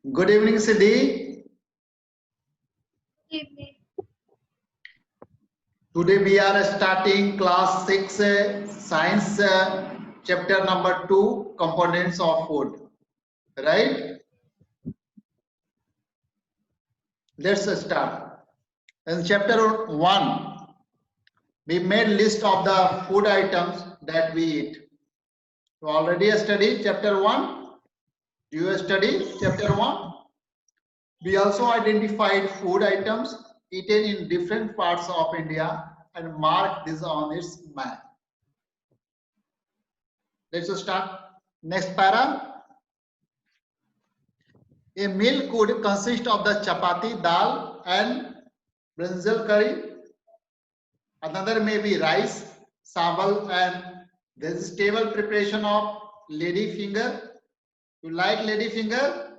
Good evening, Siddhi. Evening. Today we are starting class 6 science chapter number 2 components of food. Right? Let's start. In chapter 1, we made list of the food items that we eat. You already studied chapter 1. Do you study chapter 1? We also identified food items eaten in different parts of India and marked this on its map. Let's start. Next para. A meal could consist of the chapati, dal, and brinjal curry. Another may be rice, sambal, and vegetable preparation of lady finger. You like lady finger?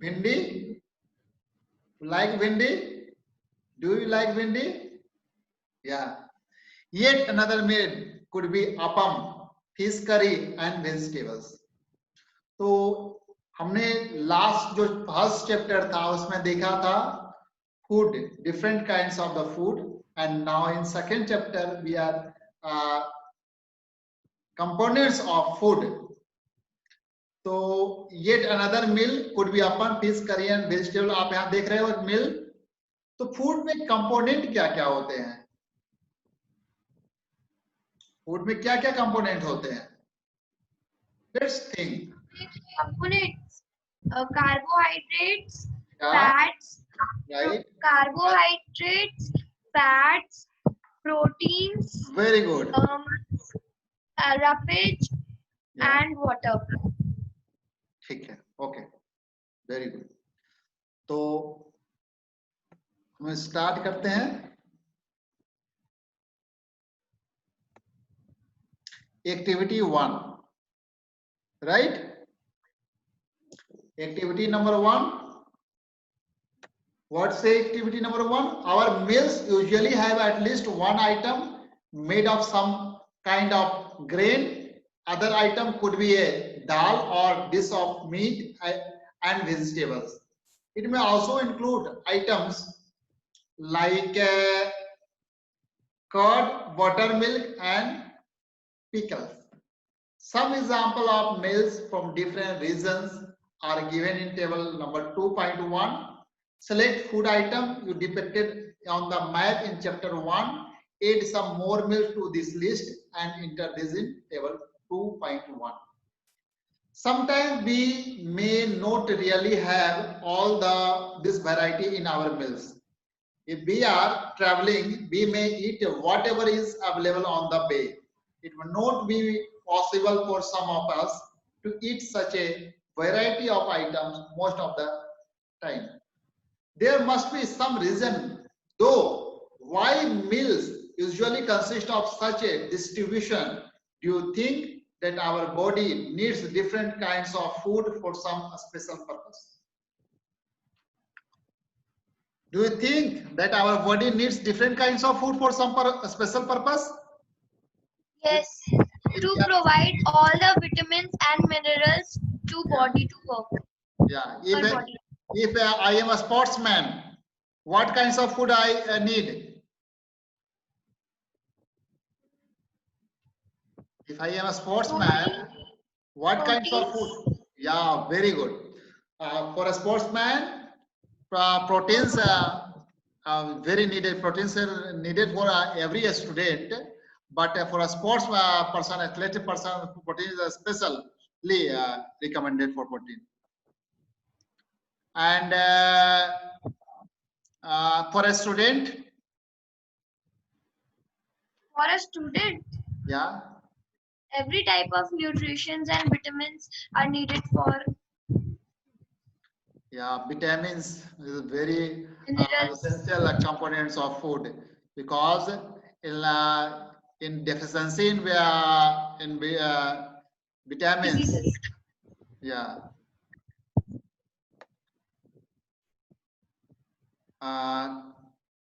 Bhindi? You like bhindi? Do you like bhindi? Yeah. Yet another meal could be appam, fish curry, and vegetables. तो हमने last जो first chapter था उसमें देखा था food different kinds of the food and now in second chapter we are components of food. तो yet another meal could be upon fish curry and vegetable. आप यहाँ देख रहे हो मिल. तो फूड में कंपोनेंट क्या क्या होते हैं? फूड में क्या क्या कंपोनेंट होते हैं? Let's think. Components, carbohydrates, Yeah. fats, Right. carbohydrates, fats, proteins, Very good. roughage, Yeah. and water. ठीक है. ओके. Very good. तो हम स्टार्ट करते हैं. Activity 1. Right. Activity number 1. What say activity number 1? Our meals usually have at least one item made of some kind of grain. Other item could be a dal or dish of meat and vegetables. It may also include items like curd, buttermilk, and pickles. Some example of meals from different regions are given in table number 2.1. Select food item you depicted on the map in chapter 1. Add some more meals to this list and enter this in table 2.1. Sometimes we may not really have all this variety in our meals. If we are traveling, we may eat whatever is available on the way. It will not be possible for some of us to eat such a variety of items most of the time. There must be some reason, though, why meals usually consist of such a distribution. Do you think that our body needs different kinds of food for some special purpose? Do you think that our body needs different kinds of food for some special purpose? Yes, to provide all the vitamins and minerals to body to work. Yeah. For body. If I am a sportsman, what kinds of food I need? If I am a sportsman, what kinds of food? Yeah, very good. For a sportsman, proteins very needed. Proteins are needed for every student, but for a sports person, athletic person, protein is especially recommended for protein. And for a student? For a student? Yeah. Every type of nutrition and vitamins are needed for. Yeah, vitamins is very essential components of food, because in deficiency in vitamins. Diseases. Yeah.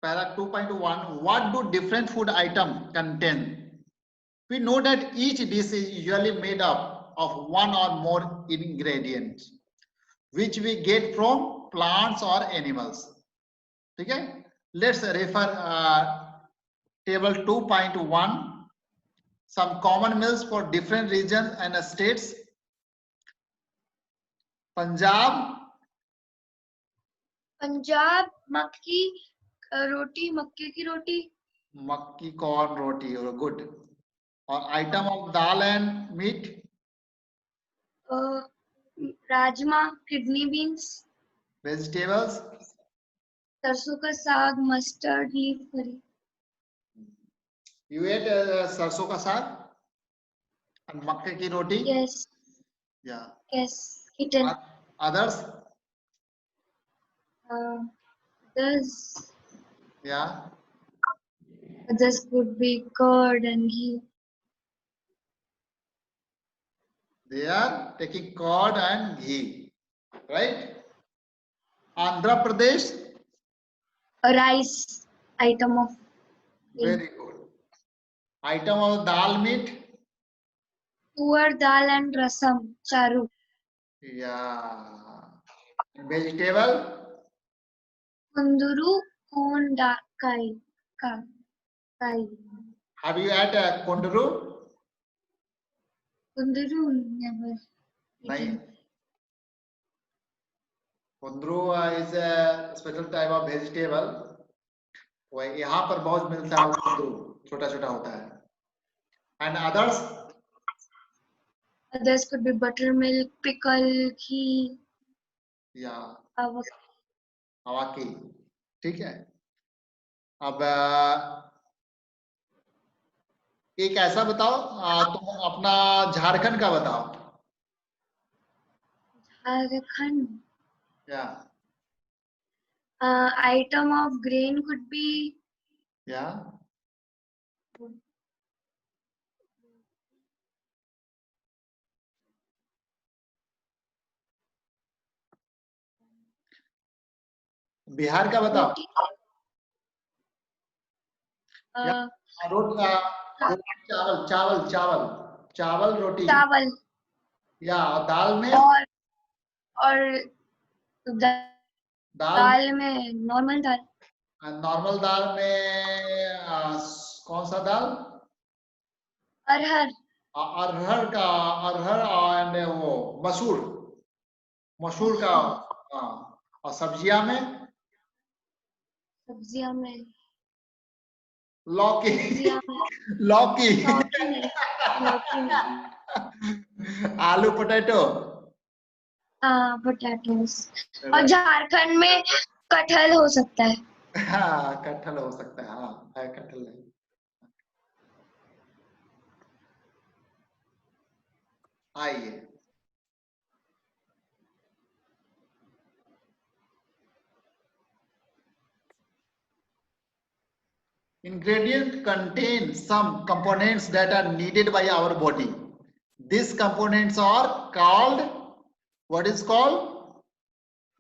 Para 2.1. What do different food items contain? We know that each dish is usually made up of one or more ingredients. which we get from plants or animals. ठीक है? Let's refer table 2.1. Some common meals for different regions and states. Punjab, Punjab मक्की रोटी, मक्के की रोटी. makki corn roti, good. Or item of dal and meat. Rajma, kidney beans. Vegetables, सरसों का साग, mustard leaf करी. you ate sarson ka saag and makke ki roti. Yes, Yeah. yes, eaten. Others, This yeah. could be curd and ghee. They are taking curd and ghee, right? Andhra Pradesh, A rice item of very good. Item of dal meat, tuar dal and rasam charu. yeah. Vegetable, Kunduru corn da kai kai. have you had kundru? Kunduru never Nahi. eaten. Kundru is a special type of vegetable. वो यहाँ पर बहुत मिलता है कुंदरू, छोटा छोटा होता है. And others, Others could be buttermilk, pickle, ghee, yeah, avocado. awaki. ठीक है. अब एक ऐसा बताओ, तुम अपना झारखंड का बताओ. Jharkhand. Yeah, Item of grain could be yeah. Bihar का बताओ. roti. Yeah. रोटी, चावल चावल चावल चावल रोटी. चावल. या दाल में, और दाल में नॉर्मल दाल. नॉर्मल दाल में कौन सा दाल? अरहर. अरहर का, अरहर एंड वो मसूर, मसूर का. हाँ. और सब्जियां में, सब्जियां में लौकी. सब्जियां में लौकी. लौकी नहीं. लौकी नहीं. आलू पोटैटो. हाँ, पोटैटोस. और झारखंड में कटहल हो सकता है. हाँ, कटहल हो सकता है. हाँ, है कटहल है. आइए. Ingredient contain some components that are needed by our body. These components are called, what is called?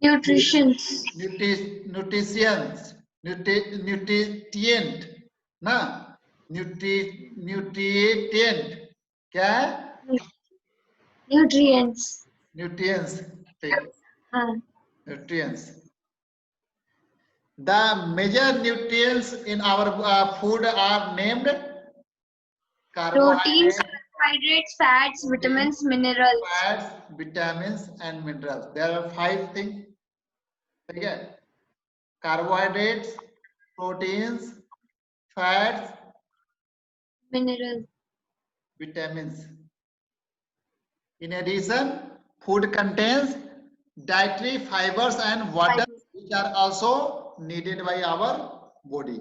Nutritions. Nutrients. Nutrient. ना? Nutrient. क्या है? Nutrients. Nutrients. हाँ. Nutrients. The major nutrients in our food are named Proteins, carbohydrates, carbohydrates, fats, vitamins, minerals. fats, vitamins, and minerals. There are 5 things. Okay. Carbohydrates, proteins, fats, Minerals. vitamins. In addition, food contains dietary fibers and water, which are also needed by our body.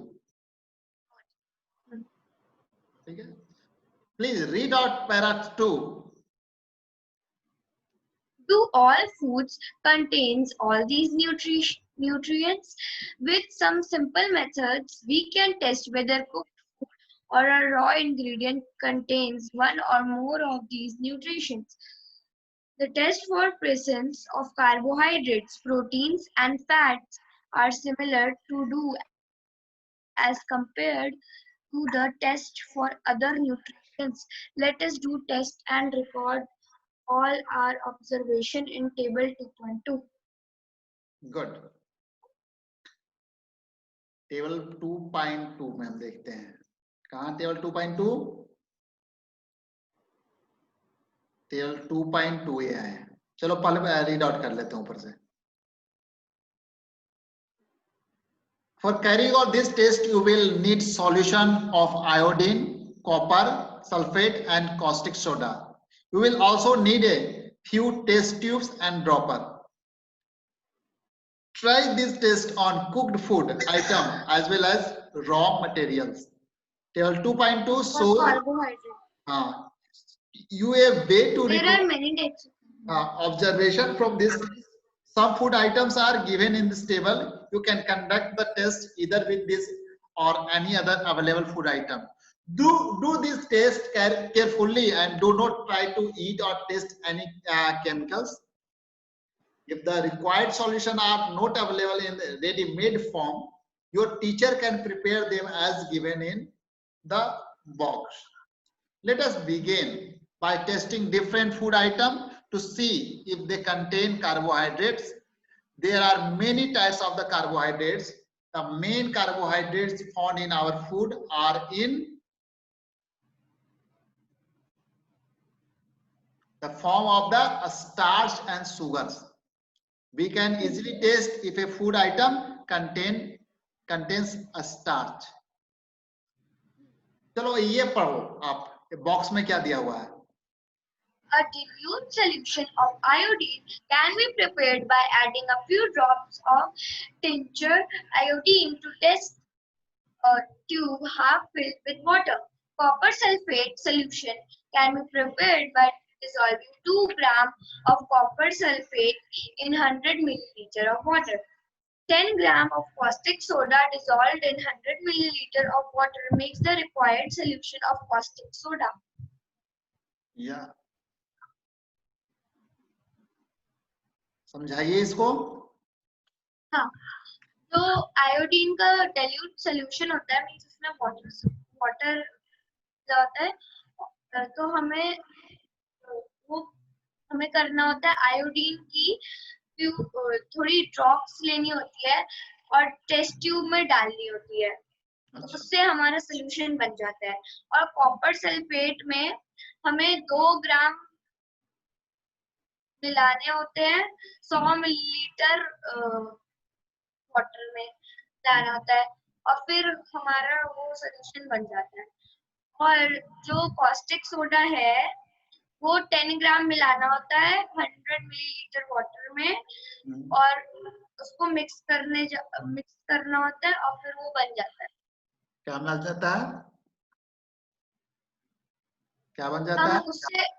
Okay. Please read out para 2. Do all foods contains all these nutrients? With some simple methods, we can test whether cooked food or a raw ingredient contains one or more of these nutrients. The test for presence of carbohydrates, proteins, and fats are similar to do as compared to the test for other nutrients. Let us do test and record all our observation in table 2.2. Good. Table 2.2 में हम देखते हैं, कहाँ table 2.2? Table 2.2 ये है। चलो पहले read out कर लेते हैं ऊपर से। For carrying out this test, you will need solution of iodine, copper, sulfate, and caustic soda. You will also need a few test tubes and dropper. Try this test on cooked food item as well as raw materials. Table 2.2 shows Carbohydrate. you a way to There are many types. observation from this. Some food items are given in this table. You can conduct the test either with this or any other available food item. Do this test carefully and do not try to eat or test any chemicals. If the required solution are not available in the ready-made form, your teacher can prepare them as given in the box. Let us begin by testing different food items to see if they contain carbohydrates. There are many types of the carbohydrates. The main carbohydrates found in our food are in the form of the starch and sugars. We can easily test if a food item contains a starch. चलो ये पढ़ो आप, box में क्या दिया हुआ है? A dilute solution of iodine can be prepared by adding a few drops of tincture iodine to test tube half filled with water. Copper sulfate solution can be prepared by dissolving 2 grams of copper sulfate in 100 milliliter of water. 10 grams of caustic soda dissolved in 100 milliliter of water makes the required solution of caustic soda. Yeah. समझाइए इसको। हाँ, तो iodine का dilute solution होता है, means उसमें water होता है, तो हमें करना होता है आयोडीन की थोड़ी ड्रॉप्स लेनी होती है और टेस्ट ट्यूब में डालनी होती है, तो उससे हमारा सोल्यूशन बन जाता है। और कॉपर सल्फेट में हमें 2 ग्राम मिलाने होते हैं 100 मिलीलीटर वाटर में डालना होता है और फिर हमारा वो सोल्यूशन बन जाता है। और जो कॉस्टिक सोडा है वो 10 ग्राम मिलाना होता है 100 मिलीलीटर वाटर में और उसको मिक्स करना होता है और फिर वो बन जाता है। क्या बन जाता है? क्या बन जाता है? उससे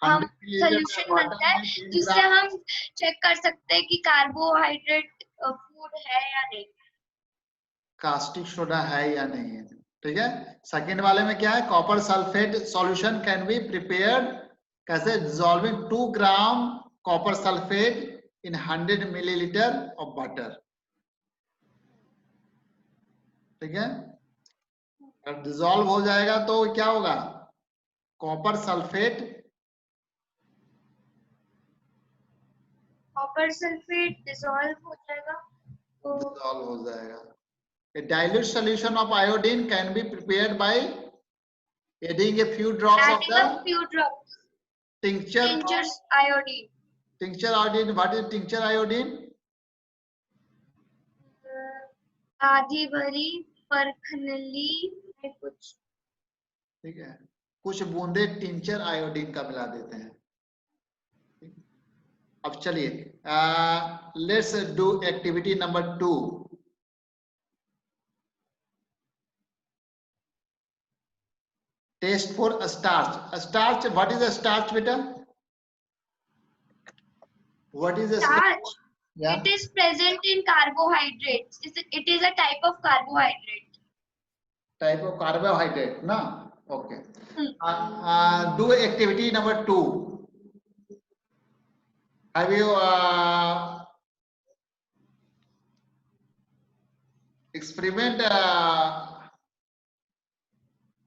हम सोल्यूशन बनता है जिससे हम चेक कर सकते हैं कि कार्बोहाइड्रेट फूड है या नहीं, कास्टिक सोडा है या नहीं है। ठीक है। सेकंड वाले में क्या है? Copper sulphate solution can be prepared कैसे? Dissolving 2 gram copper sulphate in 100 millilitre of water. ठीक है। अगर डिसॉल्व हो जाएगा तो क्या होगा? कॉपर सल्फेट डिसॉल्व हो जाएगा, तो डिसॉल्व हो जाएगा। A dilute solution of iodine can be prepared by adding a few drops of the tincture iodine. Tincture iodine. What is tincture iodine? आधी भरी परखनली में कुछ। ठीक है, कुछ बूंदे टिंचर आयोडीन का मिला देते हैं। अब चलिए let's do activity number 2। Test for starch. Starch, what is a starch बेटा? What is a starch? Yeah. It is present in carbohydrates. It is a type of carbohydrate. Type of carbohydrate, na? Okay. Do activity number 2. Have you experiment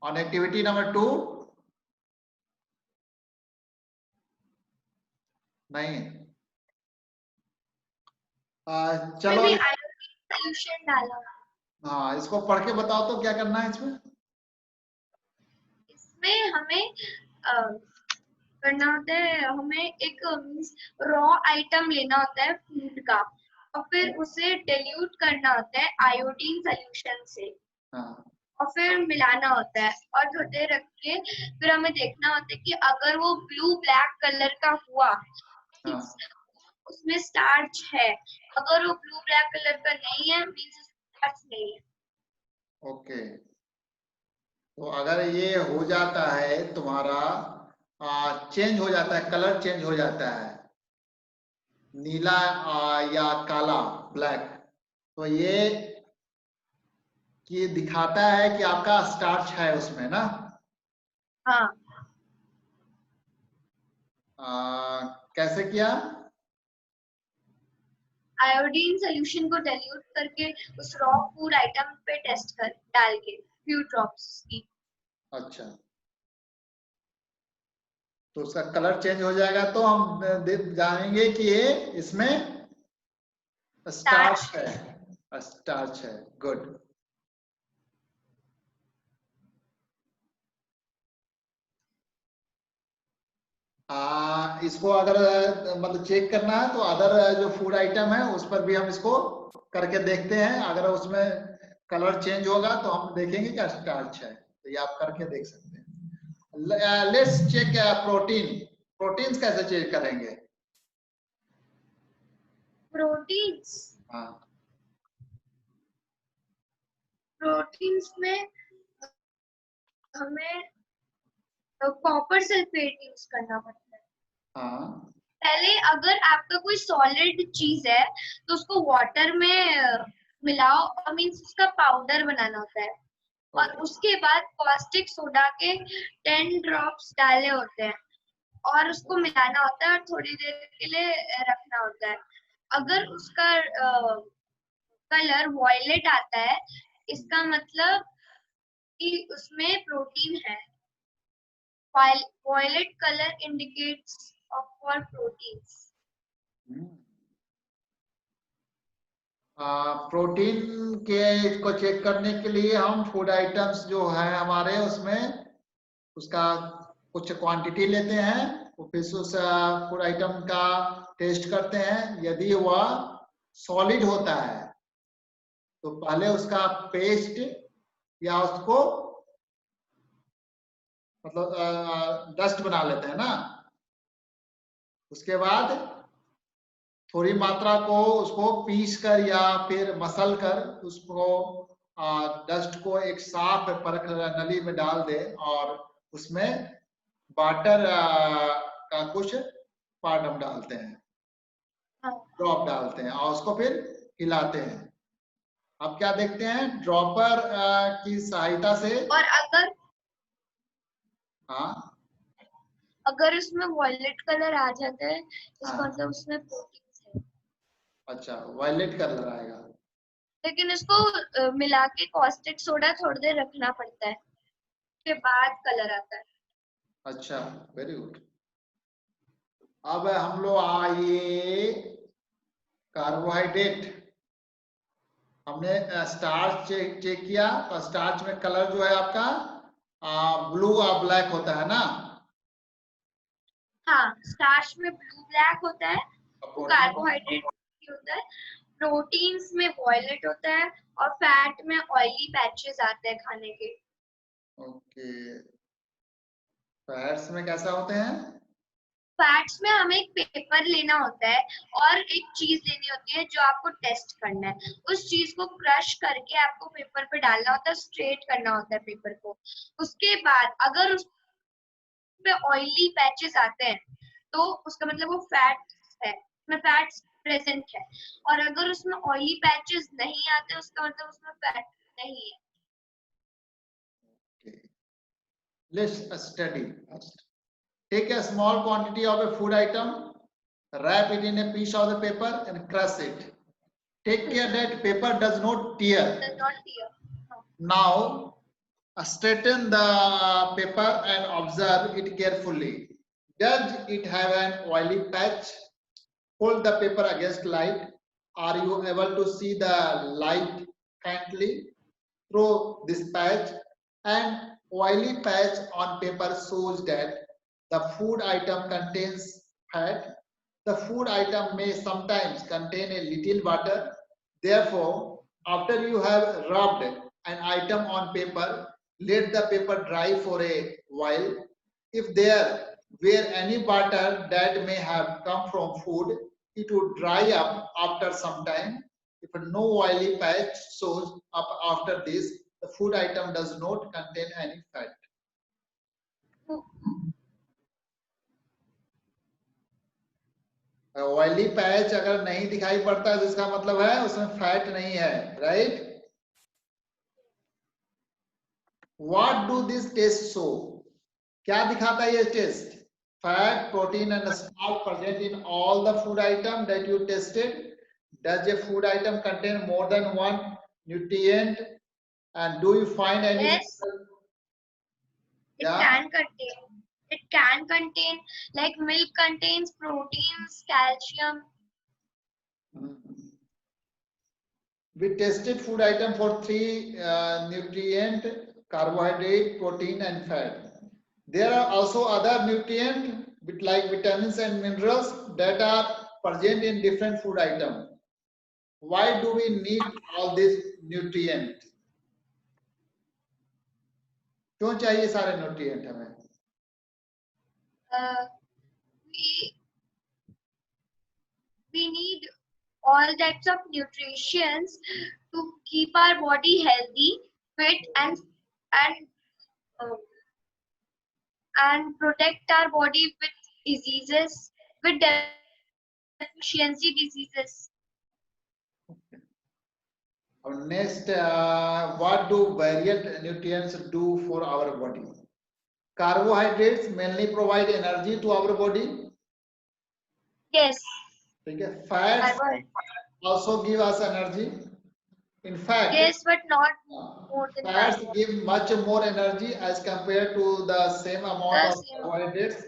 on activity number 2? नहीं। चलो में भी iodine solution डाला। हाँ, इसको पढ़ के बताओ तो क्या करना है इसमें। इसमें हमें करना होता है, हमें एक रॉ आइटम लेना होता है फूड का, और फिर उसे डिल्यूट करना होता है आयोडीन सॉल्यूशन से, हाँ और फिर मिलाना होता है और थोड़ी देर रख के फिर हमें देखना होता है कि अगर वो ब्लू ब्लैक कलर का हुआ, हाँ उसमें स्टार्च है। अगर वो ब्लू ब्लैक कलर का नहीं है, मींस स्टार्च नहीं है। ओके। तो अगर ये हो जाता है तुम्हारा, चेंज हो जाता है, कलर चेंज हो जाता है, नीला या काला, ब्लैक, तो ये दिखाता है कि आपका स्टार्च है उसमें ना। हाँ, कैसे किया। आयोडीन सॉल्यूशन को डाइल्यूट करके उस रॉ फूड आइटम पे टेस्ट कर डाल के फ्यू ड्रॉप्स की। अच्छा, तो उसका कलर चेंज हो जाएगा तो हम जानेंगे कि ये इसमें स्टार्च है, स्टार्च है। गुड। इसको अगर मतलब चेक करना है तो अदर जो फूड आइटम है उस पर भी हम इसको करके देखते हैं। अगर उसमें कलर चेंज होगा तो हम देखेंगे क्या स्टार्च है, तो ये आप करके देख सकते हैं। Let's check protein. प्रोटीन्स कैसे चेक करेंगे। प्रोटीन्स, हाँ, प्रोटीन्स में हमें कॉपर सल्फेट यूज करना पड़ता है। हाँ, पहले अगर आपका कोई सॉलिड चीज है तो उसको वाटर में मिलाओ, और मीन्स उसका पाउडर बनाना होता है, और ओके, उसके बाद कॉस्टिक सोडा के 10 ड्रॉप्स डाले होते हैं और उसको मिलाना होता है और थोड़ी देर के लिए रखना होता है। अगर उसका कलर वॉयलेट आता है, इसका मतलब कि उसमें प्रोटीन है। Violet color indicates for proteins. Protein के को चेक करने के लिए हम फूड आइटम्स जो है हमारे उसमें उसका कुछ क्वांटिटी लेते हैं, फिर उस फूड आइटम का टेस्ट करते हैं। यदि वह सॉलिड होता है तो पहले उसका पेस्ट या उसको मतलब डस्ट बना लेते हैं ना। उसके बाद थोड़ी मात्रा को उसको पीस कर या फिर मसल कर उसको डस्ट को एक साफ परख नली में डाल दे और उसमें वाटर का कुछ पार्ट हम डालते हैं, ड्रॉप डालते हैं और उसको फिर हिलाते हैं। अब क्या देखते हैं, ड्रॉपर की सहायता से। और हाँ अगर उसमें वॉयलेट कलर आ जाता है, इसका हाँ, मतलब उसमें प्रोटीन्स है। अच्छा, वायलेट कलर आएगा। लेकिन इसको मिला के कॉस्टिक सोडा थोड़ी देर रखना पड़ता है, उसके बाद कलर आता है। अच्छा, वेरी गुड। अब हम लोग आइए कार्बोहाइड्रेट। हमने स्टार्च चेक किया तो स्टार्च में कलर जो है आपका ब्लू और ब्लैक होता है ना। हाँ, स्टार्च में ब्लू ब्लैक होता है, वो प्रोटीन, कार्बोहाइड्रेट होता है। प्रोटीन्स में वॉयलेट होता है, और फैट में ऑयली पैचेस आते हैं खाने के। ओके। फैट्स में कैसा होते हैं। फैट्स में हमें एक पेपर लेना होता है और एक चीज लेनी होती है जो आपको टेस्ट करना है। उस चीज को क्रश करके आपको पेपर पे डालना होता है, स्ट्रेट करना होता है पेपर को। उसके बाद अगर उस पे ऑयली पैचेस आते हैं तो उसका मतलब वो फैट है, उसमें फैट्स प्रेजेंट है। और अगर उसमें ऑयली पैचेस नहीं आते, उसका मतलब उसमें फैट नहीं है। Let's study first. Take a small quantity of a food item, wrap it in a piece of the paper and crush it. Take care that paper does not tear. Does not tear. No. Now straighten the paper and observe it carefully. Does it have an oily patch? Hold the paper against light. Are you able to see the light faintly through this patch? An oily patch on paper shows that the food item contains fat. The food item may sometimes contain a little butter. Therefore, after you have rubbed an item on paper, let the paper dry for a while. If there were any butter that may have come from food, it would dry up after some time. If no oily patch shows up after this, the food item does not contain any fat. Oily patch अगर नहीं दिखाई पड़ता है तो इसका मतलब है उसमें फैट नहीं है, right? What do this test show? क्या दिखाता है ये test? Fat, protein and salt present in all the food item that you tested. Does a food item contain more than one nutrient? And do you find any? Yes. Yeah. It can contain, like milk contains proteins, calcium. We tested food item for three nutrient: carbohydrate, protein, and fat. There are also other nutrients like vitamins and minerals that are present in different food items. Why do we need all these nutrients? क्यों चाहिए सारे nutrient हमें? We need all types of nutrition to keep our body healthy, fit, and protect our body with diseases, with deficiency diseases. Next, what do various nutrients do for our body? Carbohydrates mainly provide energy to our body. Yes. Okay. Fats also give us energy. In fact, yes, but not more than fats give much more energy as compared to the same amount of carbohydrates,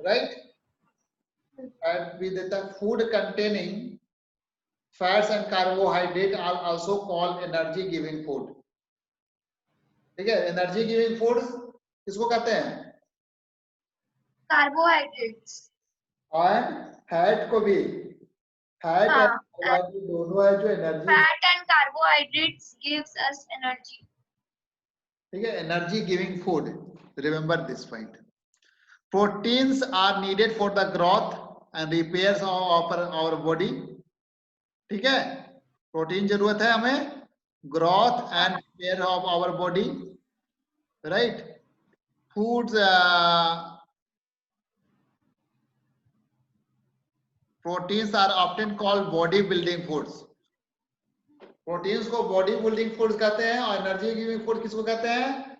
right? And with the food containing fats and carbohydrate are also called energy giving food. ठीक है, energy giving food किसको कहते हैं? Carbohydrates और fat को भी. Fat and carbohydrate दोनों है जो energy. Fat and carbohydrates gives us energy. ठीक है, energy giving food. Remember this point. Proteins are needed for the growth and repairs of our body. ठीक है, प्रोटीन जरूरत है हमें growth and repair of our body, right? Foods proteins are often called body building foods. Proteins को body building foods कहते हैं और energy giving food किसको कहते हैं?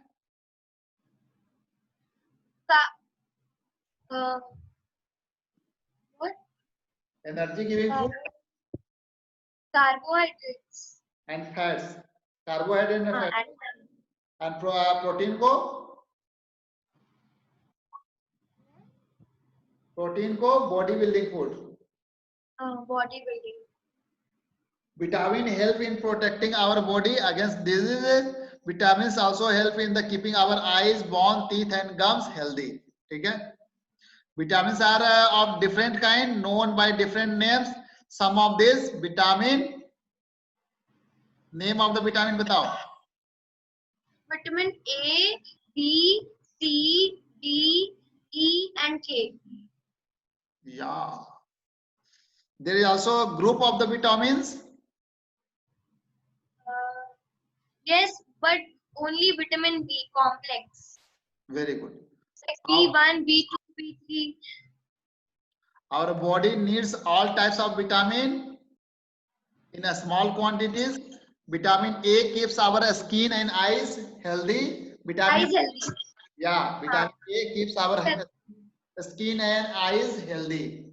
Energy giving food carbohydrates and fats. Carbohydrate and fat and protein को body building food. body building. Vitamin help in protecting our body against diseases. Vitamins also help in the keeping our eyes, bones, teeth and gums healthy. ठीक है? Vitamins are of different kind, known by different names. Some of these vitamin, name of the vitamin बताओ. Vitamin A, B, C, D, E and K. Yeah. There is also a group of the vitamins. Yes, but only vitamin B complex. Very good. Like B1, B2, B3. Our body needs all types of vitamin in a small quantities. Vitamin A keeps our skin and eyes healthy. Vitamin eyes healthy. Yeah, vitamin A keeps our skin and eyes healthy.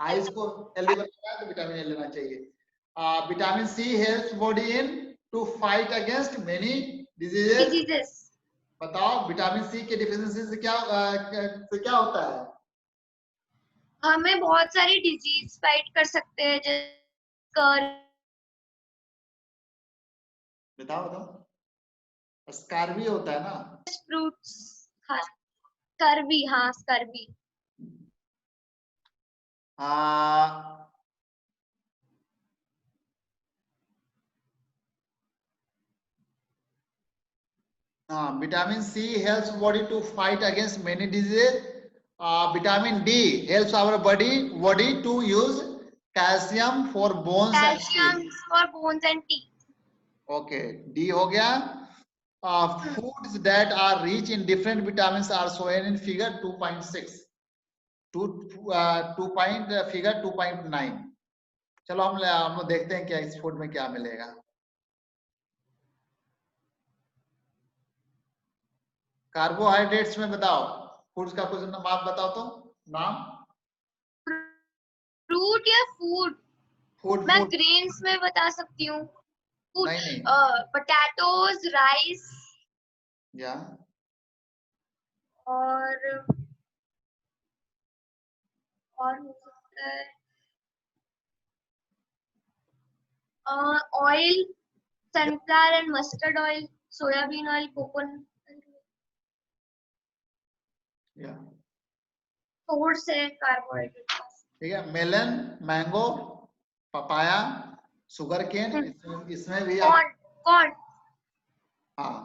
Eyes को healthy बनाना है तो vitamin A लेना चाहिए. Vitamin C helps body in to fight against many diseases. बताओ vitamin C के deficiency से क्या होता है? हमें बहुत सारी डिजीज फाइट कर सकते हैं, जैसे बताओ बताओ। स्कारवी होता है ना? फ्रूट्स, हाँ स्कर्वी, हाँ स्कर्वी। हाँ vitamin C helps body to fight against many diseases. Vitamin D helps our body to use calcium for bones and calcium teeth. For bones and teeth. Okay, D हो गया. Foods that are rich in different vitamins are shown in figure 2.6. Figure 2.9. चलो हम लोग देखते हैं क्या इस food में क्या मिलेगा. कार्बोहाइड्रेट्स में बताओ, फूड्स का कुछ नाम बताओ तो. नाम फ्रूट या फूड? फूड मैं फूड ग्रेन्स में बता सकती हूँ। फूड, नहीं पोटैटोज, राइस या और हो सकता है oil, sunflower and mustard oil, soybean oil, coconut, या सोर्स है कार्बोहाइड्रेट का। ठीक है. Melon, mango, papaya, sugar cane, इसमें भी आप कॉर्न, हाँ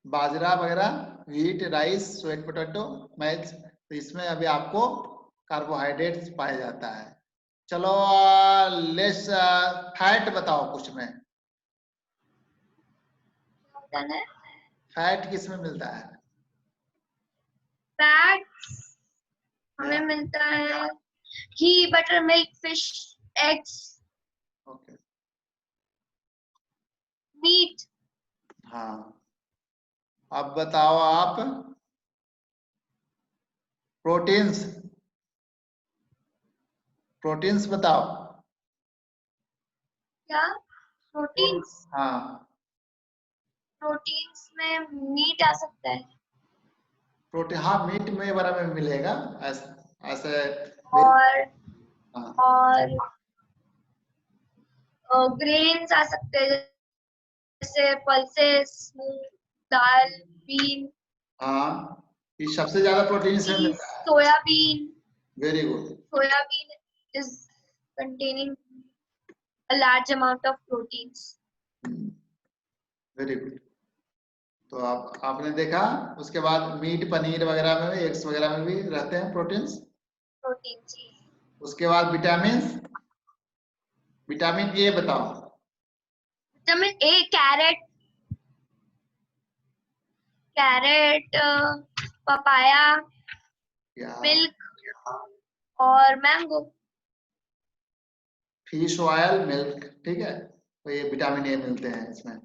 बाजरा वगैरह, व्हीट, राइस, स्वीट पोटैटो, मैच, तो इसमें अभी आपको कार्बोहाइड्रेट्स पाया जाता है. चलो लेस फैट बताओ कुछ में. फैट किस में मिलता है? फैट हमें मिलता है घी, butter, milk, fish, eggs, okay. Meat. हाँ अब बताओ आप प्रोटीन्स. प्रोटीन्स बताओ. क्या प्रोटीन्स? हाँ प्रोटीन्स में मीट आ सकता है, प्रोटीन, हाँ मीट में बड़ा में मिलेगा ऐसे और हाँ. ग्रेन्स आ सकते हैं, जैसे पल्सेस, मूंग दाल, बीन, हाँ ये सबसे ज्यादा प्रोटीन इसमें मिलता है. Soybean. Very good. Soybean is containing a large amount of proteins. Very good. तो आपने देखा. उसके बाद मीट, पनीर वगैरह में भी, एग्स वगैरह में भी रहते हैं प्रोटीन्स. Proteins. उसके बाद विटामिन. विटामिन ए बताओ. Vitamin A, carrot, papaya, या milk और mango. फिश ऑयल, मिल्क, ठीक है. तो ये विटामिन ए मिलते हैं इसमें.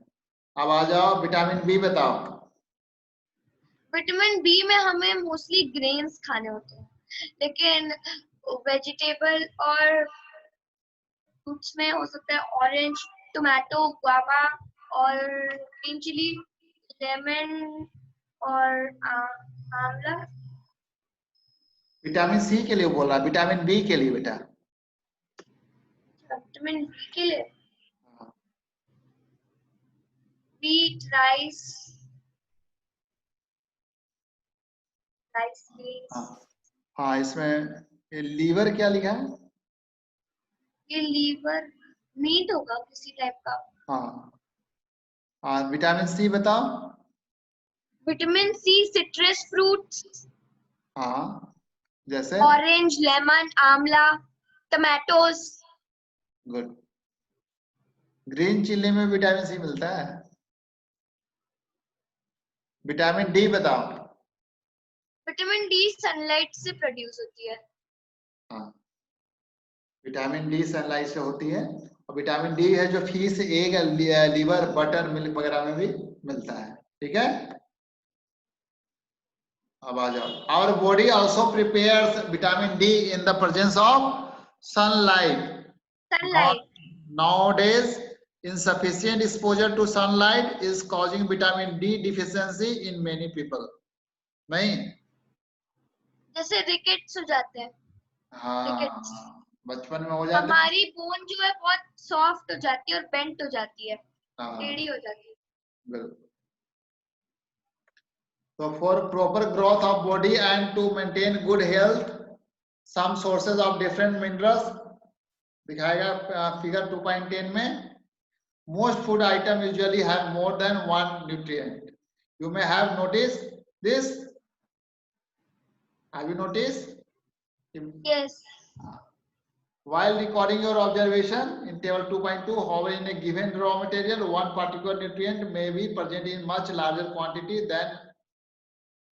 अब आ जाओ विटामिन बी बताओ. विटामिन बी में हमें मोस्टली ग्रेन्स खाने होते हैं, लेकिन वेजिटेबल और फ्रूट्स में हो सकता है ऑरेंज, टोमेटो, गुआवा और ग्रीन चिली, लेमन और आंवला। विटामिन सी के लिए बोल रहा, विटामिन बी के लिए बेटा. विटामिन बी के लिए wheat, rice, beans। हाँ इसमें ये लीवर क्या लिखा है? ये लीवर मीट होगा किसी टाइप का। हाँ विटामिन सी बताओ. विटामिन सी सिट्रस फ्रूट्स, हाँ जैसे ऑरेंज, लेमन, आंवला, टमाटोज। गुड. ग्रीन चिल्ली में विटामिन सी मिलता है. विटामिन डी बताओ. विटामिन डी सनलाइट से प्रोड्यूस होती है। हाँ विटामिन डी सनलाइट से होती है. और विटामिन डी है जो fish, egg, liver, butter, milk वगैरह में भी मिलता है. ठीक है. अब आ जाओ. Our body also prepares vitamin D in the presence of sunlight. Sunlight. Nowadays insufficient exposure to sunlight is causing vitamin D deficiency in many people. नहीं? जैसे रिकेट्स हो जाते हैं, Rickets. हाँ, बचपन में हो जाता है। हमारी बोन जो है बहुत सॉफ्ट हो जाती है और बेंट हो जाती है, हाँ, टेढ़ी हो जाती है। बिल्कुल। So for proper growth of body and to maintain good health, some sources of different minerals दिखाएगा फिगर 2.10 में. Most food items usually have more than one nutrient. You may have noticed this. Have you noticed? Yes. While recording your observation in table 2.2, however, in a given raw material, one particular nutrient may be present in much larger quantity than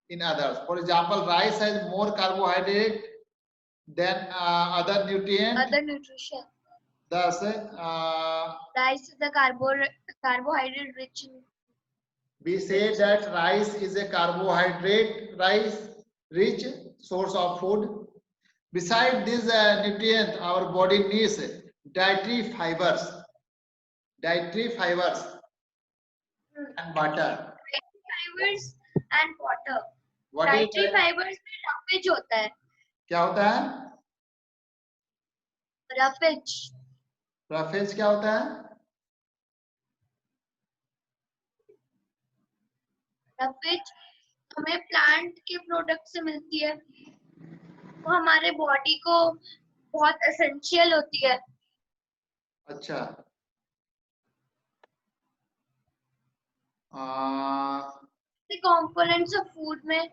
in others. For example, rice has more carbohydrate than other nutrient. Other nutrition. Thus, Rice is a carbohydrate rich. we say that rice is a carbohydrate rich source of food. Besides this nutrient, our body needs dietary fibers and butter. Dietary fibers and water. What is Dietary that? fibers में roughage होता है. क्या होता है? Roughage. Roughage क्या होता है? roughage हमें प्लांट के प्रोडक्ट से मिलती है, वो हमारे बॉडी को बहुत एसेंशियल होती है. अच्छा. कंपोनेंट्स ऑफ फूड में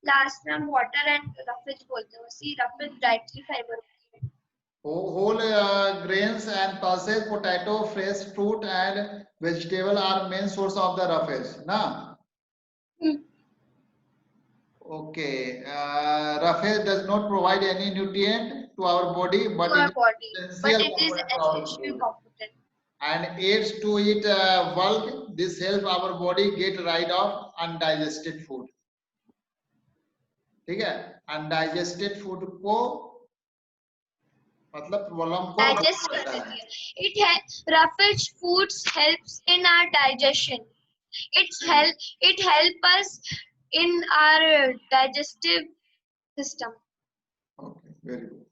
लास्ट में हम वाटर एंड रफेज बोलते हैं. उसी रफेज डाइटरी फाइबर होती है. Whole grains and pulses, potato, fresh fruit and vegetable are main source of the roughage, na? Okay. Roughage does not provide any nutrient to our body, but it is essential component. And aids to it bulk. This helps our body get rid of undigested food. ठीक है? Undigested food को मतलब problem को digest कर देती है. It helps roughage foods helps in our digestion. It help us in our digestive system. Okay, very good.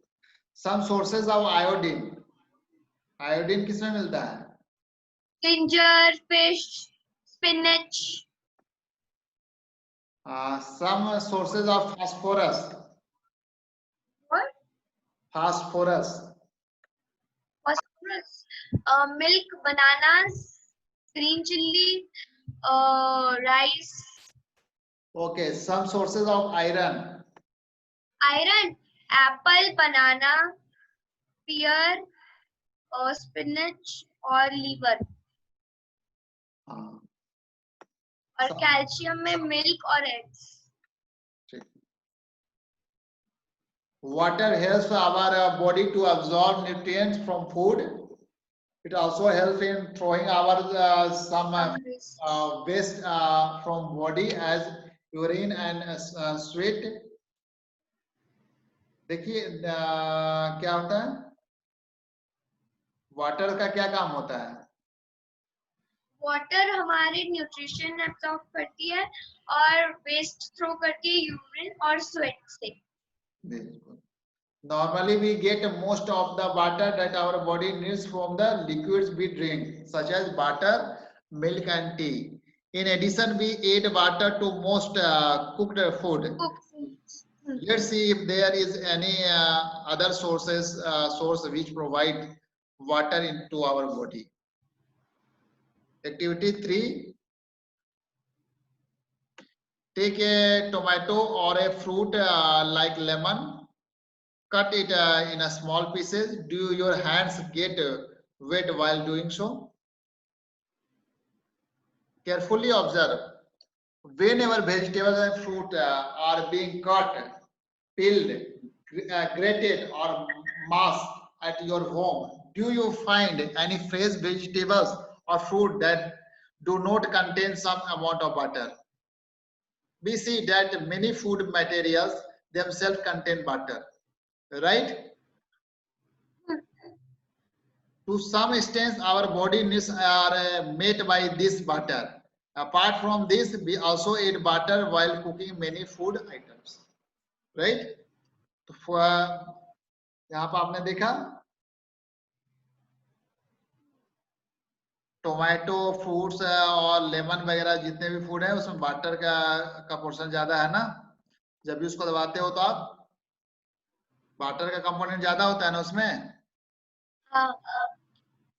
Some sources of iodine. Iodine किसमें मिलता है? Ginger, fish, spinach. Some sources of phosphorus. What? Phosphorus. Phosphorus. Milk, bananas, green chili, rice. Okay, some sources of iron. Iron, apple, banana, pear, spinach or liver. और calcium में milk और eggs. Water helps our body to absorb nutrients from food. It also helps in throwing our some waste from body as urine and sweat. देखिए क्या होता है? Water का क्या काम होता है? वाटर हमारे न्यूट्रिशन एब्सॉर्ब करती है और वेस्ट थ्रो करती है यूरिन और स्वेट से. Normally we get most of the water that our body needs from the liquids we drink, such as butter, milk and tea. In addition, we add water to most cooked food. Let's see if there is any other source which provide water into our body. Activity 3. Take a tomato or a fruit like lemon. Cut it in a small pieces. Do your hands get wet while doing so? Carefully observe. Whenever vegetables and fruit are being cut, peeled, grated or mashed at your home, do you find any fresh vegetables or fruit that do not contain some amount of butter? We see that many food materials themselves contain butter. Right? To some extent, our body needs are met by this butter. Apart from this, we also eat butter while cooking many food items. Right? तो यहाँ पर आपने देखा tomato fruits और lemon वगैरह जितने भी food है उसमें बटर का पोर्शन ज्यादा है ना। जब भी उसको दबाते हो तो आप बटर का कंपोनेंट ज्यादा होता है ना उसमें। हाँ,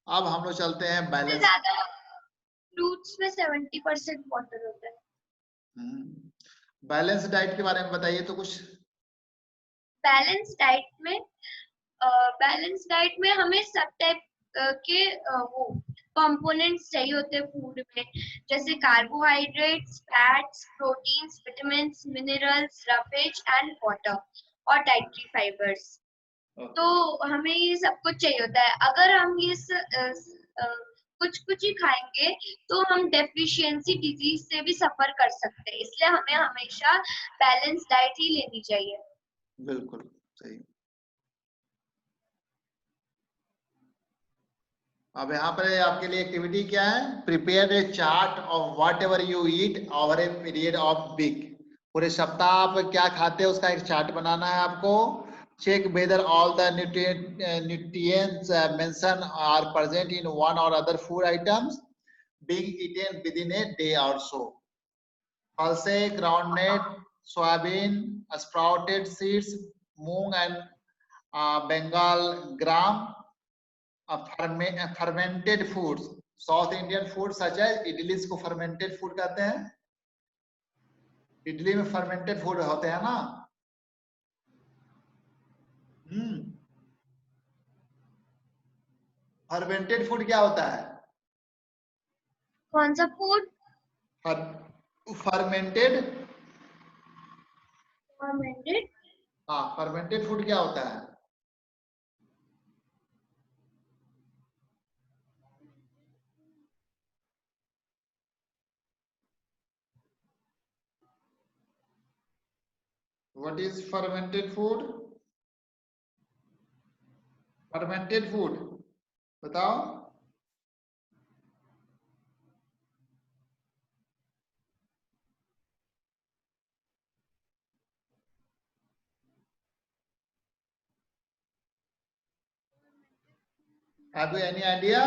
अब हम लोग चलते हैं सबसे बैलेंस। ज्यादा फ्रूट्स में 70% वाटर होता है। बैलेंस डाइट के बारे में बताइए तो कुछ। बैलेंस डाइट में हमें सब टाइप के वो कंपोनेंट्स चाहिए होते हैं फूड में, जैसे carbohydrates, fats, proteins, vitamins, minerals, roughage and water और डाइटरी फाइबर्स। तो हमें ये सब कुछ चाहिए होता है। अगर हम ये कुछ कुछ ही खाएंगे तो हम डेफिशिएंसी डिजीज से भी सफर कर सकते हैं, इसलिए हमें हमेशा बैलेंस डाइट ही लेनी चाहिए। बिल्कुल सही। अब यहाँ पर आपके लिए एक्टिविटी क्या है, prepare a chart of whatever you eat over a period of week. पूरे सप्ताह आप क्या खाते हैं उसका एक चार्ट बनाना है आपको। Check whether all the nutrients mentioned are present in one or other food items being eaten within a day or so. Pulse, groundnut, soybean, sprouted seeds, moong and Bengal gram, fermented foods. South Indian food such as idli को fermented food कहते हैं। इडली में fermented food होते हैं ना। fermented food क्या होता है? कौन सा फूड? fermented। fermented। हाँ, fermented food क्या होता है? What is fermented food? Fermented food बताओ। Have you any idea?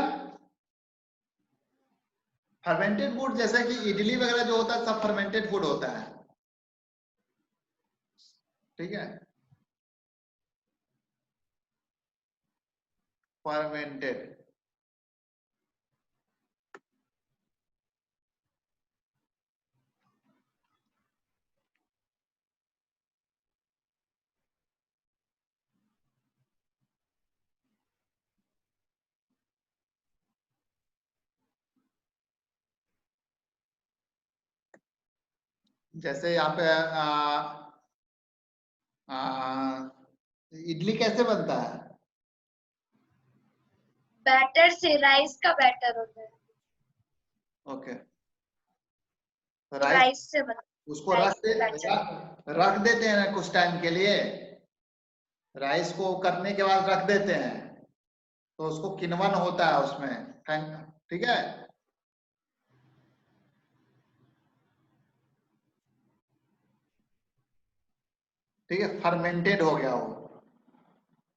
Fermented food जैसे कि इडली वगैरह जो होता है सब फर्मेंटेड फूड होता है। ठीक है, फर्मेंटेड। जैसे यहाँ पे इडली कैसे बनता है? बैटर से, राइस का बैटर होता है। ओके, राइस से बनता है। उसको राइस रख देते हैं ना कुछ टाइम के लिए। राइस को करने के बाद रख देते हैं तो उसको किण्वन होता है उसमें। ठीक है, ठीक है, फर्मेंटेड हो गया वो।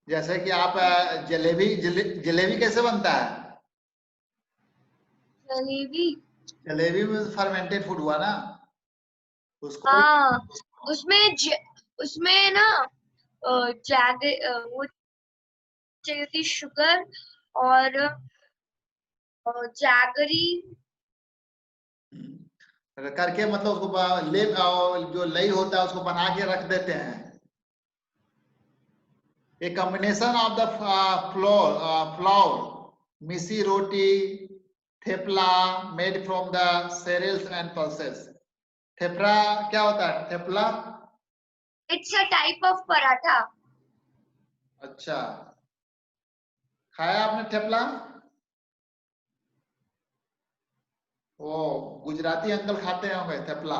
जैसे कि आप जलेबी कैसे बनता है? जलेबी में फर्मेंटेड फूड हुआ ना उसको। हाँ, उसमें ना वो चाहिए होती शुगर और जैगरी करके मतलब उसको जो लई होता है उसको बना के रख देते हैं। A combination of the flour, misi roti, thepla made from the cereals and pulses. Thepla क्या होता है? Thepla it's a type of paratha. अच्छा, खाया आपने थेपला? ओ, गुजराती अंकल खाते होंगे थेपला।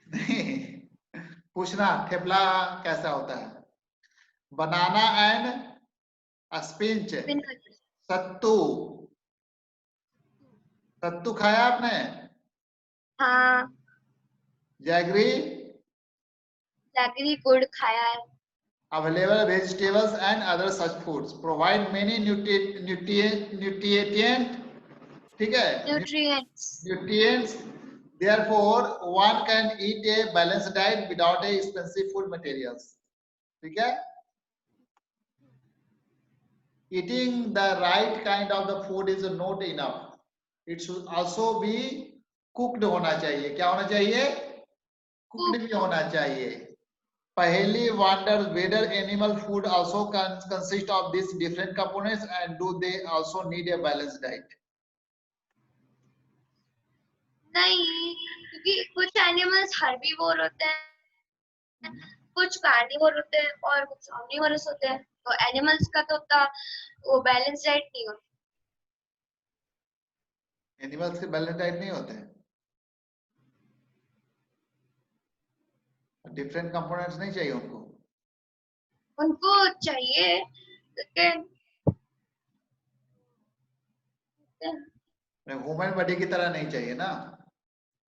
नहीं, पूछना थेपला कैसा होता है। बनाना एंड स्पिंच, spinach, सत्तू, सत्तू खाया आपने? हाँ जैगरी, जैगरी गुड़ खाया है। available vegetables and other such foods provide many nutrient, ठीक है, Nutrients. nutrients. Therefore one can eat a balanced diet without a expensive food materials, ठीक है. Eating the right kind of the food is not enough. It should also be cooked होना चाहिए. क्या होना चाहिए? Cooked भी होना चाहिए. Paheli wonders whether animal food also consist of these different components and do they also need a balanced diet? नहीं, क्योंकि कुछ एनिमल्स हर्बीवोर होते हैं, कुछ कार्निवोर होते हैं और कुछ ऑमनिवोरस होते हैं। तो एनिमल्स का तो उतना वो बैलेंस डाइट नहीं होता। Animals के balanced diet नहीं होते हैं. Different components नहीं चाहिए उनको. उनको चाहिए, लेकिन ह्यूमन बॉडी की तरह नहीं चाहिए ना.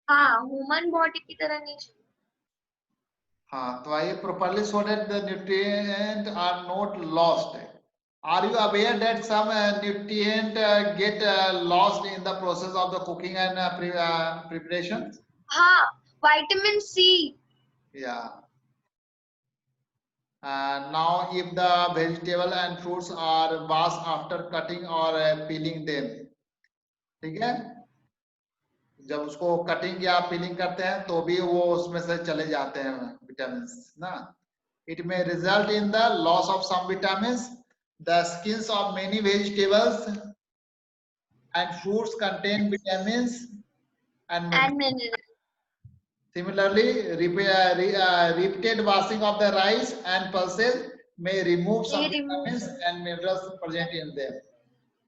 हाँ, ह्यूमन बॉडी की तरह नहीं चाहिए। हाँ, तो आइए properly so that the nutrients are not lost. Are you aware that some nutrient get lost in the process of the cooking and preparation? हाँ, vitamin C. Yeah. Now if the vegetable and fruits are washed after cutting or peeling them, ठीक है, जब उसको cutting या piling करते हैं तो भी वो उसमें से चले जाते हैं विटामिन ना. It may result in the loss of some vitamins. The skins of many vegetables and fruits contain vitamins and minerals. And mineral. Similarly, repeated washing of the rice and pulses may remove some vitamins and minerals present in them.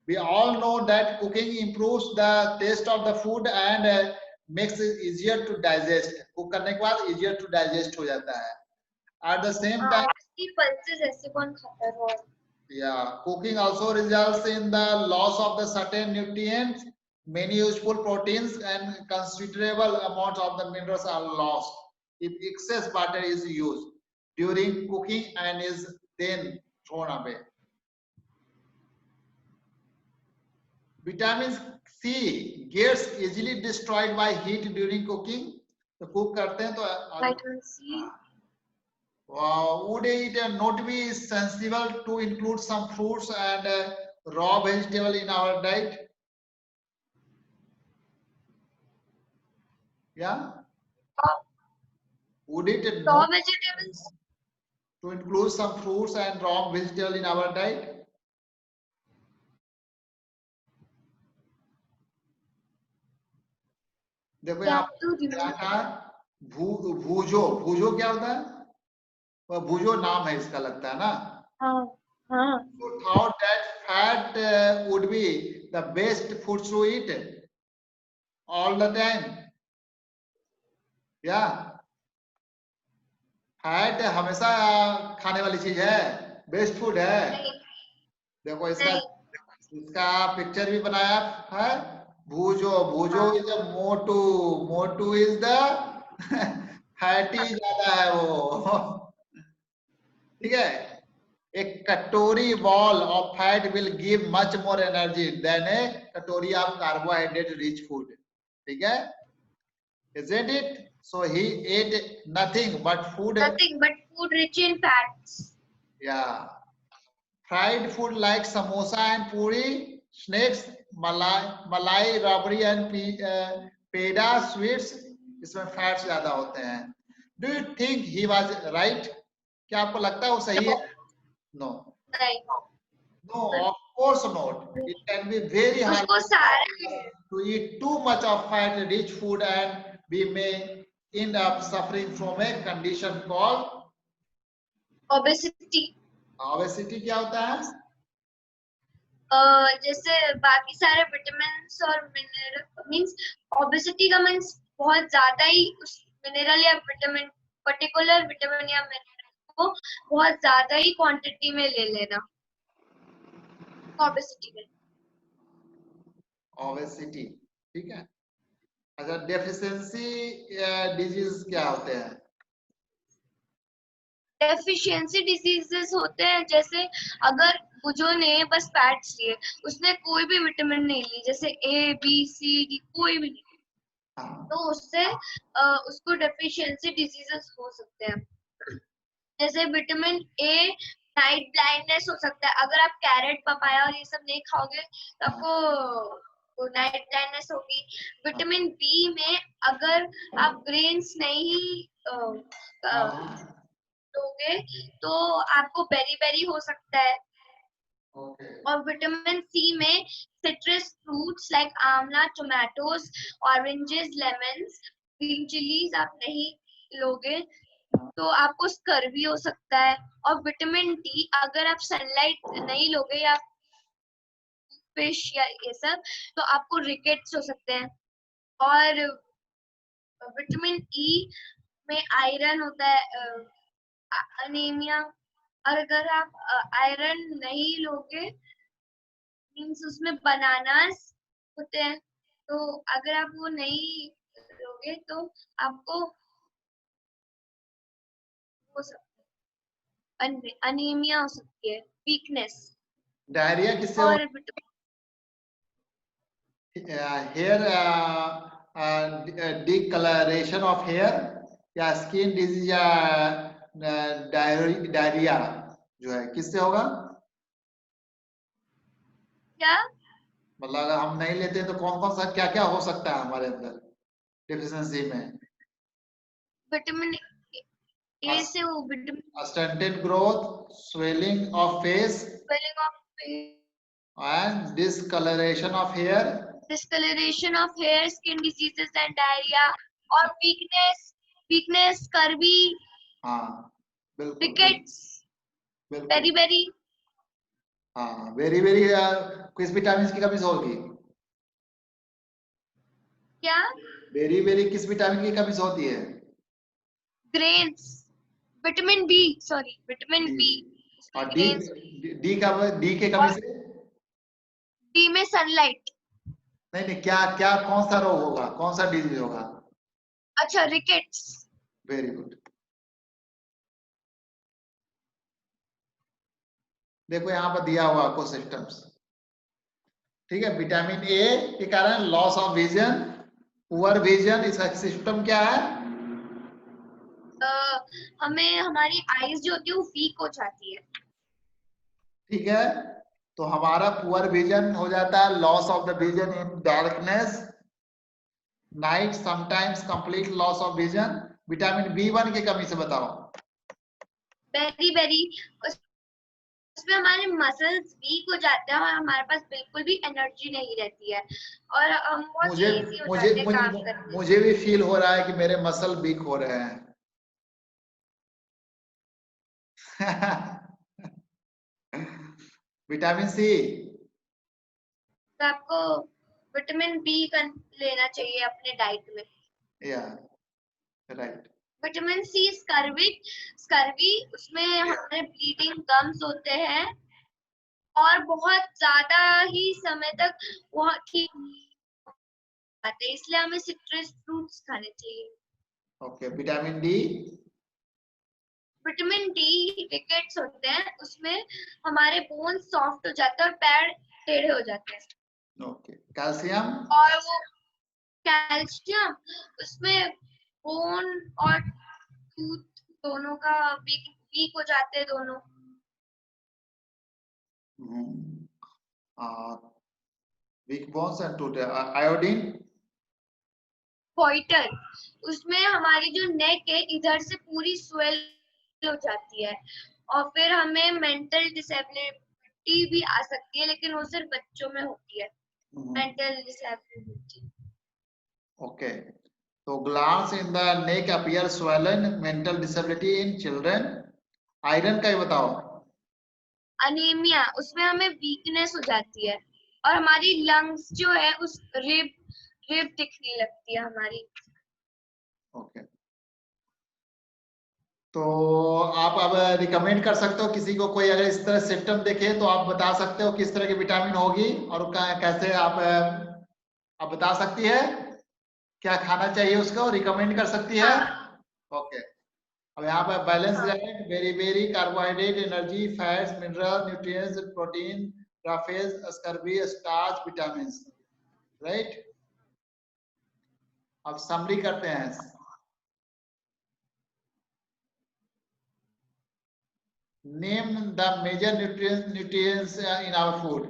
We all know that cooking improves the taste of the food and makes it easier to digest. Cook करने के बाद easier to digest हो जाता है. At the same time, pulses ऐसे कौन खाता है? yeah, cooking also results in the loss of the certain nutrients. Many useful proteins and considerable amount of the minerals are lost if excess butter is used during cooking and is then thrown away. Vitamin C gets easily destroyed by heat during cooking. तो cook करते हैं तो vitamin C. would it not be sensible to include some fruits and raw vegetable in our diet? Yeah. Would it raw not vegetables. to include some fruits and raw vegetable in our diet? देखो यहाँ का भूजो, भूजो क्या होता है? वह भूजो नाम है इसका, लगता है ना. हाँ हाँ। So thought that fat would be the best food to eat all the time. Yeah. Fat हमेशा खाने वाली चीज है, बेस्ट फूड है. देखो इसका पिक्चर भी बनाया है. भूजो, भूजो इज द मोटू, मोटू इज द फैटी ज्यादा है वो. ठीक है. एक कटोरी bowl of fat will give much more energy than a कटोरी ऑफ कार्बोहाइड्रेट रिच फूड. ठीक है. Isn't it? So he ate nothing but food. Nothing but food rich in fats. Yeah. Fried food like samosa and puri, snacks, malai, rabri and peda sweets, इसमें fats ज्यादा होते हैं. Do you think he was right? क्या आपको लगता है वो सही है? No. No, of course not. It can be very hard to eat too much of fat-rich food, and we may end up suffering from a condition called obesity. Obesity क्या होता है? जैसे बाकी सारे विटामिन्स और मिनरल, मींस ओबेसिटी का means बहुत ज्यादा ही उस मिनरल या विटामिन, पर्टिकुलर विटामिन या मिनरल को बहुत ज्यादा ही क्वांटिटी में ले लेना. ओबेसिटी में। ओबेसिटी, ठीक है। अच्छा, डेफिशिएंसी डिजीज क्या होते हैं? डेफिशिएंसी डिसीजेस होते हैं जैसे अगर जो ने बस फैट्स लिए, उसने कोई भी विटामिन नहीं ली, जैसे ए बी सी डी कोई भी नहीं, हाँ, तो उससे उसको डेफिशिएंसी डिजीजेस हो सकते हैं। जैसे विटामिन ए नाइट ब्लाइंडनेस हो सकता है, अगर आप कैरेट पपाया और ये सब नहीं खाओगे तो हाँ, आपको नाइट ब्लाइंडनेस होगी। हाँ, विटामिन बी में अगर आप ग्रेन्स नहीं हाँ, लोगे तो आपको बेरी बेरी हो सकता है। ओके, और विटामिन सी में सिट्रस फ्रूट्स लाइक आंवला, tomatoes, oranges, lemons, green chillies आप नहीं लोगे तो आपको स्कर्वी हो सकता है। और विटामिन डी अगर आप सनलाइट नहीं लोगे या फिश या ये सब तो आपको रिकेट्स हो सकते हैं। और विटामिन ई में आयरन होता है, अनीमिया। और अगर आप आयरन नहीं लोगे मीन्स उसमें बनानास होते हैं, तो अगर आप वो नहीं लोगे तो आपको हो सकता है अनीमिया हो सकती है, वीकनेस। डायरिया किससे हो? और हेयर डिकलरेशन ऑफ हेयर, या स्किन डिजीज, या डायरिया जो है किससे होगा? क्या मतलब अगर हम नहीं लेते तो कौन कौन सा क्या क्या हो सकता है हमारे अंदर डिफिशिएंसी में? विटामिन ए से वो vitamin stunted growth, swelling of face, swelling of and discoloration of hair. discoloration of hair, skin diseases and diarrhea, और वीकनेस, स्कर्वी, हाँ, बिल्कुल बिल्कुल रिकेट्स, बिल्कुल। बेरी। हाँ, वेरी वेरी किस विटामिन की कमी से होगी? क्या वेरी वेरी किस विटामिन की कमी से होती है? Grains, vitamin B, sorry vitamin D. B, उसमें और डी, ग्रेन्स। डी का, डी के कमी और से? डी में सनलाइट। नहीं नहीं, क्या क्या कौन सा रोग होगा, कौन सा डिजीज होगा? अच्छा, रिकेट्स। Very good. देखो यहाँ पर दिया हुआ आपको सिस्टम्स, ठीक है। विटामिन ए के कारण loss of vision, poor vision, इसका सिस्टम क्या है? हमें हमारी आईज जो होती है वो वीक हो जाती है। ठीक है, तो हमारा पुअर विजन हो जाता है, loss of the vision in darkness night, sometimes complete loss of vision. Vitamin B1 की कमी से बताओ। बेरी उसमें हमारे मसल्स वीक हो जाते हैं और हमारे पास बिल्कुल भी एनर्जी नहीं रहती है और हम बहुत मुझे लेजी हो मुझे जाते हैं काम मुझे करने में। मुझे भी फील हो रहा है कि मेरे मसल वीक हो रहे हैं। Vitamin C. तो आपको विटामिन बी लेना चाहिए अपने डाइट में। या, राइट। विटामिन सी स्कर्वी उसमें हमारे ब्लीडिंग गम्स होते हैं और बहुत ज्यादा ही समय तक वो ठीक नहीं आते, इसलिए हमें सिट्रस फ्रूट्स खाने चाहिए। Okay, vitamin D. Vitamin D rickets होते हैं, उसमें हमारे बोन सॉफ्ट हो जाते हैं और पैर टेढ़े हो जाते हैं। Okay, calcium. और वो कैल्शियम उसमें बोन और टूथ दोनों का वीक हो जाते हैं दोनों। Weak bones and tooth. Iodine. Pointer उसमें हमारी जो नेक है इधर से पूरी स्वेल हो जाती है और फिर हमें मेंटल डिसेबिलिटी भी आ सकती है, लेकिन वो सिर्फ बच्चों में होती है मेंटल डिसेबिलिटी। ओके, तो glands in the neck appear swollen, mental disability in children. Iron का ही बताओ। अनीमिया उसमें हमें वीकनेस हो जाती है और हमारी लंग्स जो है उस रिब दिखने लगती है हमारी। ओके, तो आप अब रिकमेंड कर सकते हो किसी को, कोई अगर इस तरह सिम्टम देखे तो आप बता सकते हो किस तरह की विटामिन होगी और कैसे आप बता सकती है क्या खाना चाहिए, उसको रिकमेंड कर सकती है। हाँ ओके, अब यहाँ पे बैलेंस हाँ diet, very very carbohydrate, energy, fats, mineral, nutrients, protein, roughage, scurvy, starch, vitamin, right. अब समरी करते हैं। Name the major nutrients in our food.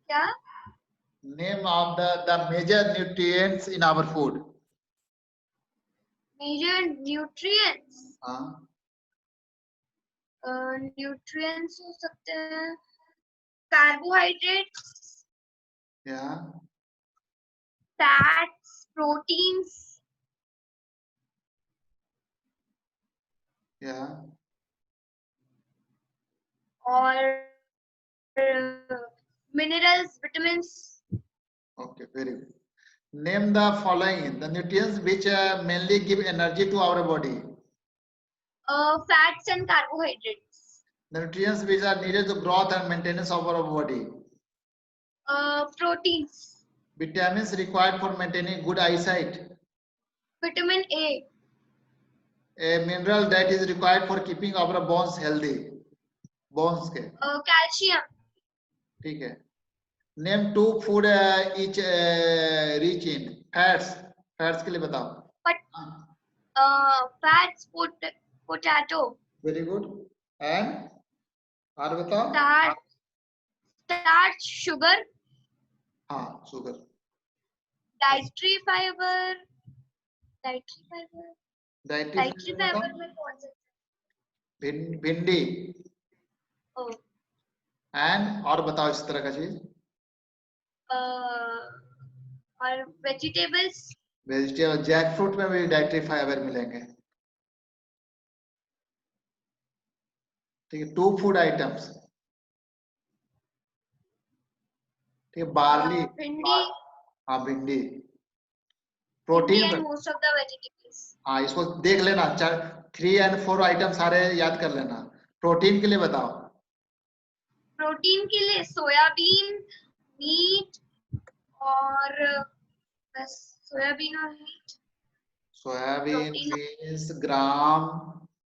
क्या? Name of the major nutrients in our food. Major nutrients, हाँ, nutrients हो सकते हैं carbohydrates, yeah, fats, proteins yeah. और minerals, vitamins. Okay, very good. Name the following the nutrients which mainly give energy to our body. Fats and carbohydrates. The nutrients which are needed to growth and maintenance of our body. Proteins, Vitamins required for maintaining good eyesight. Vitamin A, A mineral that is required for keeping our bones healthy. Bones के, calcium, ठीक है। Name two food each rich in fats. Fats के लिए बताओ। Fats, potato, Very good. And और बताओ। Starch, sugar, हाँ, sugar. Dietary fibre, dietary dietary fibre में कौन सा? भिंडी। ओ, एंड और बताओ इस तरह का चीज। और वेजिटेबल्स, वेजिटेबल, जैक फ्रूट में भी डाइटरी फाइबर मिलेंगे। ठीक है, टू फूड आइटम्स। ठीक है, बार्ली, भिंडी, हाँ भिंडी। भिंडी protein, and most of the vegetables. हाँ इसको देख लेना, 3 और 4 आइटम सारे याद कर लेना। प्रोटीन के लिए बताओ। प्रोटीन के लिए सोयाबीन, मीट और बस सोयाबीन और मीट। सोयाबीन, प्रोटीन बीन्स, ग्राम,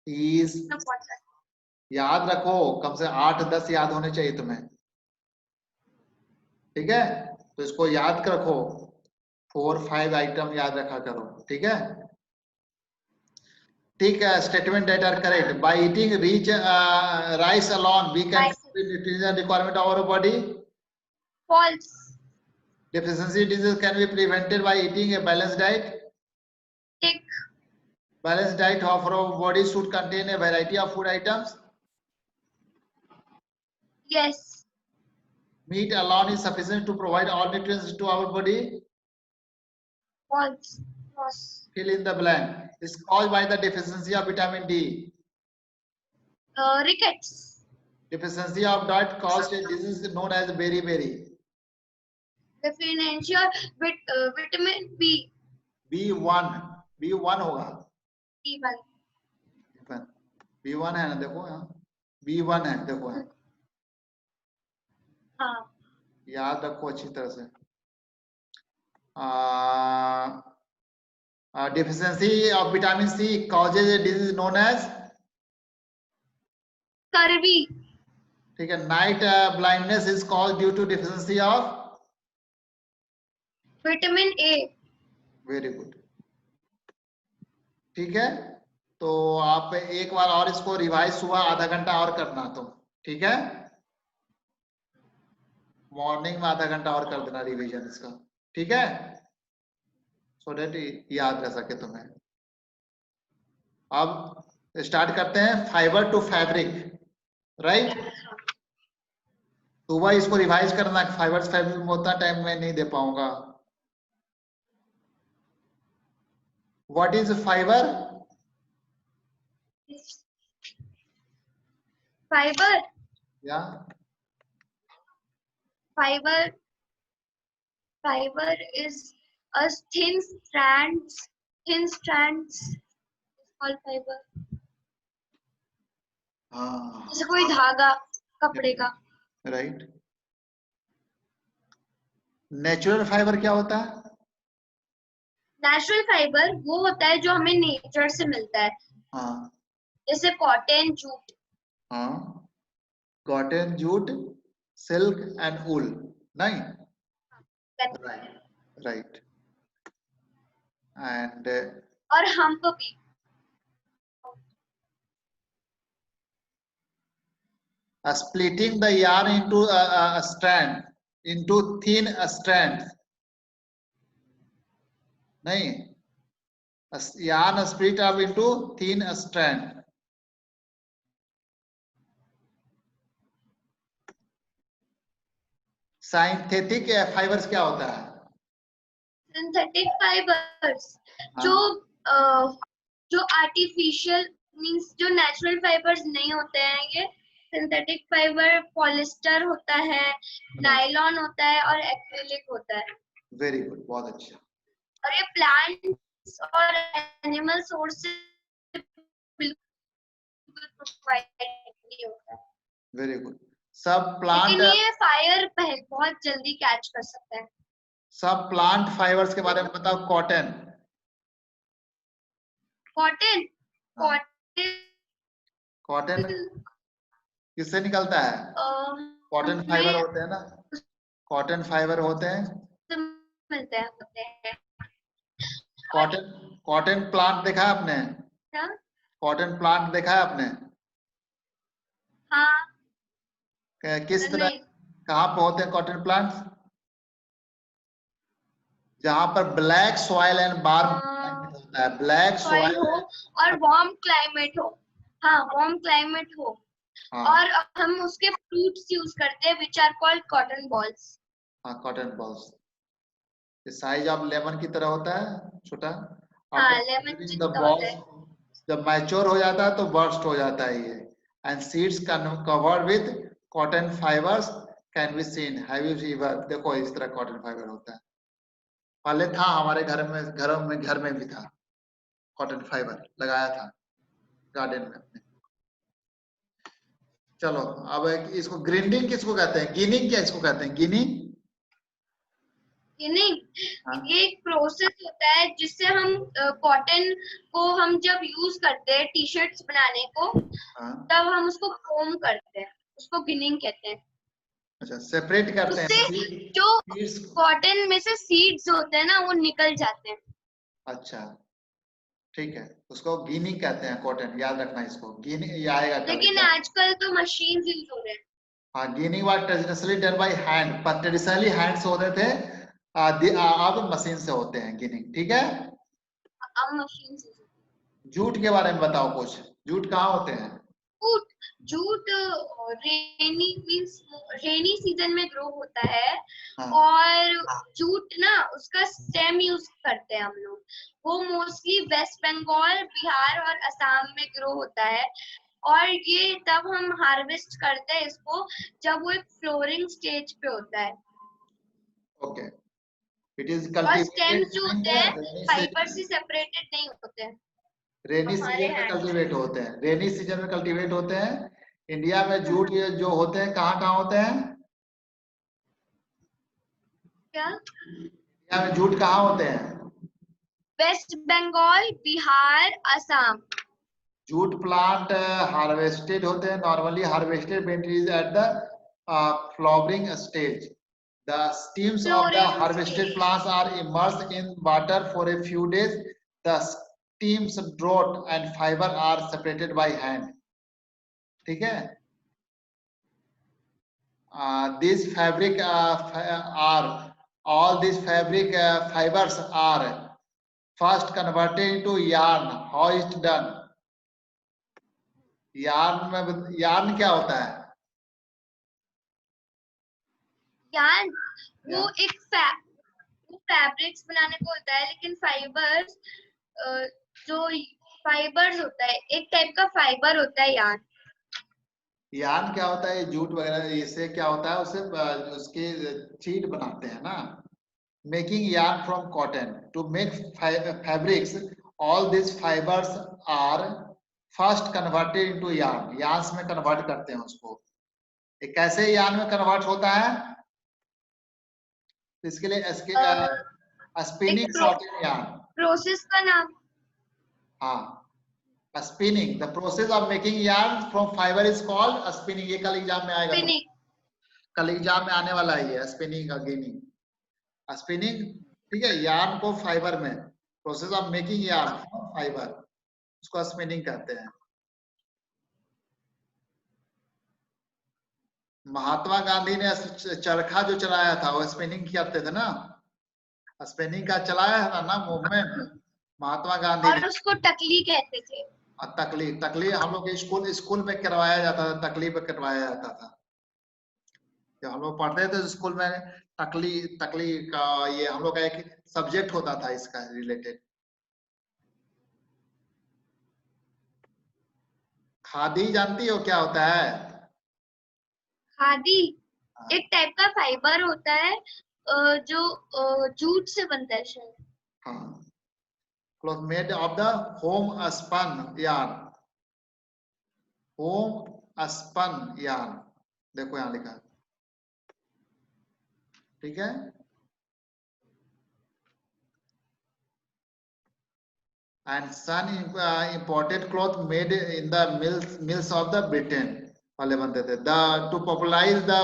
पीस, याद रखो, कम से 8-10 याद होने चाहिए तुम्हें। ठीक है, तो इसको याद रखो, 4-5 आइटम याद रखा करो। ठीक है, ठीक है। Statement that are correct. By eating rich rice alone we can nutrition requirement of our body. False. Deficiency disease can be prevented by eating a balanced diet. Tick. Balanced diet of our body should contain a variety of food items. Yes. Meat alone is sufficient to provide all nutrients to our body. False. False. Fill in the blank. Is caused by the deficiency of vitamin D. Rickets. Deficiency of diet causes a disease known as beriberi. Deficiency of vitamin B. B1, B1 होगा। B1. B1 है ना, देखो यहाँ B1 है, देखो यहाँ। हाँ। याद रखो अच्छी तरह से। Deficiency of vitamin C causes a disease known as scurvy. ठीक है। Night blindness is caused due to deficiency of vitamin A. Very good. ठीक है, तो आप एक बार और इसको रिवाइज सुबह आधा घंटा और करना तुम। ठीक है, मॉर्निंग में आधा घंटा और कर देना रिवीजन इसका। ठीक है, सो डेट याद रह सके तुम्हें। अब स्टार्ट करते हैं फाइबर टू फैब्रिक, राइट। सुबह इसको रिवाइज करना। फाइबर फैब्रिक में उतना टाइम मैं नहीं दे पाऊंगा। What is fibre? Fiber. या Fiber is a thin strands all fibre, हाँ जैसे कोई धागा कपड़े का। राइट। नेचुरल फाइबर क्या होता है? नेचुरल फाइबर वो होता है जो हमें नेचर से मिलता है, हाँ जैसे कॉटन, जूट। हाँ, cotton, jute, silk and wool, नहीं? राइट। एंड और हम्प भी। splitting the yarn into a strand, into thin strands, नहीं? Yarn split up into thin strand. Synthetic fibres क्या होता है? सिंथेटिक फाइबर्स जो जो आर्टिफिशियल मींस जो नेचुरल फाइबर्स नहीं होते हैं, ये सिंथेटिक फाइबर पॉलिस्टर होता है, नायलॉन होता है और एक्रिलिक होता है। वेरी गुड, बहुत अच्छा। और ये प्लांट्स और एनिमल सोर्स से बिल्कुल प्रोवाइड नहीं होता है। Very good. सब प्लांट, लेकिन ये फायर बहुत जल्दी कैच कर सकता है। सब प्लांट फाइबर्स के बारे में बताओ। कॉटन, कॉटन, हाँ। कॉटन कॉटन किससे निकलता है? कॉटन फाइबर होते हैं ना, कॉटन फाइबर होते हैं। मिलते हैं। कॉटन, कॉटन प्लांट देखा है आपने? क्या? कॉटन प्लांट देखा है आपने? हाँ, किस तरह, नहीं। कहाँ पे होते हैं कॉटन प्लांट्स? जहां पर black soil and warm climate होता है। ब्लैक सॉइल सॉइल हो और वार्म क्लाइमेट हो। हाँ, वार्म क्लाइमेट हो। हाँ और हम उसके फ्रूट्स यूज करते हैं which are called cotton balls. हाँ, cotton balls. Size of lemon की तरह होता है, छोटा। हाँ, लेमन आफ्टर द जितना होता है। बॉल्स जब मैच्योर हो जाता है तो बर्स्ट हो जाता है ये। And seeds covered with cotton fibres can be seen. Have you ever, देखो इस तरह कॉटन फाइबर होता है। पहले था हमारे घर में भी था कॉटन फाइबर, लगाया था गार्डन में अपने। चलो अब इसको ग्रिंडिंग किसको कहते हैं? गिनिंग क्या इसको कहते हैं? गिनिंग? नहीं, ये एक प्रोसेस होता है जिससे हम कॉटन को हम जब यूज करते हैं टी शर्ट्स बनाने को, तब हम उसको कोम करते हैं, उसको गिनिंग कहते हैं। अच्छा, सेपरेट करते हैं उससे जो कॉटन में से सीड्स होते हैं ना वो निकल जाते हैं। अच्छा ठीक है, उसको गिनिंग कहते हैं कॉटन, याद रखना इसको। गिनिंग ये आएगा कल। लेकिन आजकल तो मशीन्स यूज हो रहे हैं। हाँ, ginning was traditionally done by hand, पर ट्रेडिशनली हैंड्स होते थे, अब मशीन से होते हैं गिनिंग। ठीक है, अब मशीन्स यूज। जूट के बारे में बताओ कुछ। जूट कहाँ होते हैं? जूट, जूट रेनी मींस रेनी सीजन में ग्रो होता है। हाँ। और जूट ना उसका स्टेम यूज करते हैं हम लोग। वो मोस्टली वेस्ट बंगाल, बिहार और असम में ग्रो होता है। और ये तब हम हार्वेस्ट करते हैं इसको जब वो एक फ्लोरिंग स्टेज पे होता है। ओके, इट इज और स्टेम्स कल्टीवेटेड जो ड्यूरिंग होते द हैं रेनी फाइबर सीजन। से सेपरेटेड नहीं होते हैं। रेनी हमारे सीजन में हैंड कल्टीवेट होते हैं, रेनी सीजन में कल्टीवेट होते हैं। इंडिया में जूट जो होते हैं कहाँ कहाँ होते हैं? क्या? इंडिया में जूट कहाँ होते हैं? West Bengal, Bihar, Assam. Jute plant harvested होते हैं, normally harvested when it is at the flowering stage. The stems of the Flowering harvested stage. plants are immersed in water for a few days. The stems drought and fiber are separated by hand. ठीक है? These fabric are all these fabric fibers are first converted into yarn. How is it done? Yarn क्या होता है? Yarn वो एक वो fabrics बनाने को होता है, लेकिन फाइबर्स जो फाइबर्स होता है, एक टाइप का फाइबर होता है यार्न। यार्न क्या होता है? जूट वगैरह इससे क्या होता है, उससे उसके चीट बनाते हैं ना। Making yarn from cotton to make fabrics all these fibers are first converted into yarn. yarns में convert करते हैं उसको. ये कैसे yarn में convert होता है? तो इसके लिए spinning cotton yarn. प्रोसेस का नाम. हाँ, spinning. The process of making yarn from fiber is called spinning. ये कल एग्जाम में आएगा. स्पिनिंग. कल एग्जाम में आने वाला है ये स्पिनिंग का गेनिंग. स्पिनिंग ठीक है, यार्न को फाइबर में, process of making yarn from fibre, उसको स्पिनिंग कहते हैं. महात्मा गांधी ने चरखा जो चलाया था वो स्पिनिंग करते थे ना, स्पिनिंग का चलाया था ना मूवमेंट महात्मा गांधी और ने. उसको टकली कहते थे. तकली हम लोग स्कूल में करवाया जाता था, तकली पे करवाया जाता था. जब हम लोग पढ़ते थे स्कूल में तकली का ये हम लोग का एक सब्जेक्ट होता था इसका रिलेटेड. खादी जानती हो क्या होता है? खादी एक टाइप का फाइबर होता है जो जूट से बनता है शायद. हाँ, cloth made of the homespun yarn. Homespun yarn देखो यहाँ लिखा है, ठीक है. And some imported cloth made in the mills of the Britain वाले बनते थे. The to popularize the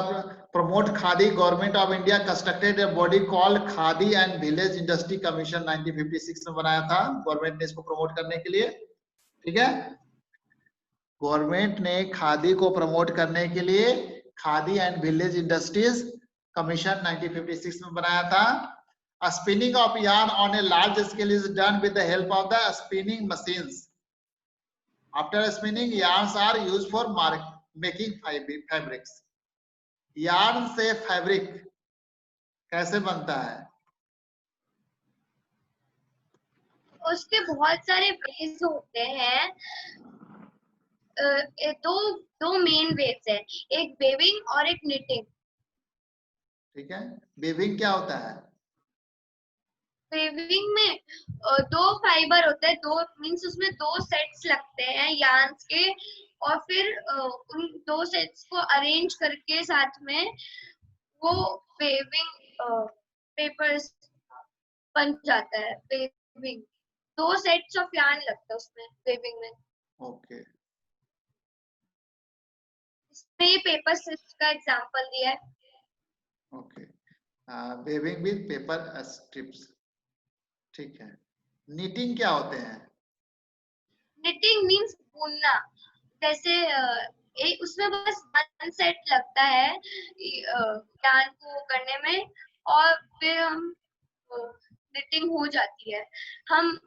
promote khadi, government of India constructed a body called Khadi and Village Industry Commission 1956 में बनाया था. गवर्नमेंट ने इसको प्रमोट करने के लिए, ठीक है. गवर्नमेंट ने खादी को प्रमोट करने के लिए khadi and village industries commission 1956 में बनाया था. A spinning of yarn on a large scale is done with the help of the spinning machines. After spinning, yarns are used for making fabrics. yarn से fabric कैसे बनता है? उसके बहुत सारे वेज होते हैं. दो मेन वेज है, एक वेविंग और एक निटिंग. ठीक है, वेविंग क्या होता है? वेविंग में दो फाइबर होते हैं, दो मींस उसमें दो सेट्स लगते हैं यार्न्स के, और फिर उन दो सेट्स को अरेंज करके साथ में वो वेविंग पेपर्स बन जाता है. वेविंग दो सेट्स ऑफ यार्न लगता है उसमें वेविंग में. ओके, इसमें पेपर स्ट्रिप्स का एग्जांपल दिया है. Okay, weaving with paper strips, ठीक है. नीटिंग क्या होते हैं? निटिंग मींस बुनना. जैसे उसमें बस वन सेट लगता है यार्न को करने में, और फिर हम निटिंग हो जाती है. हम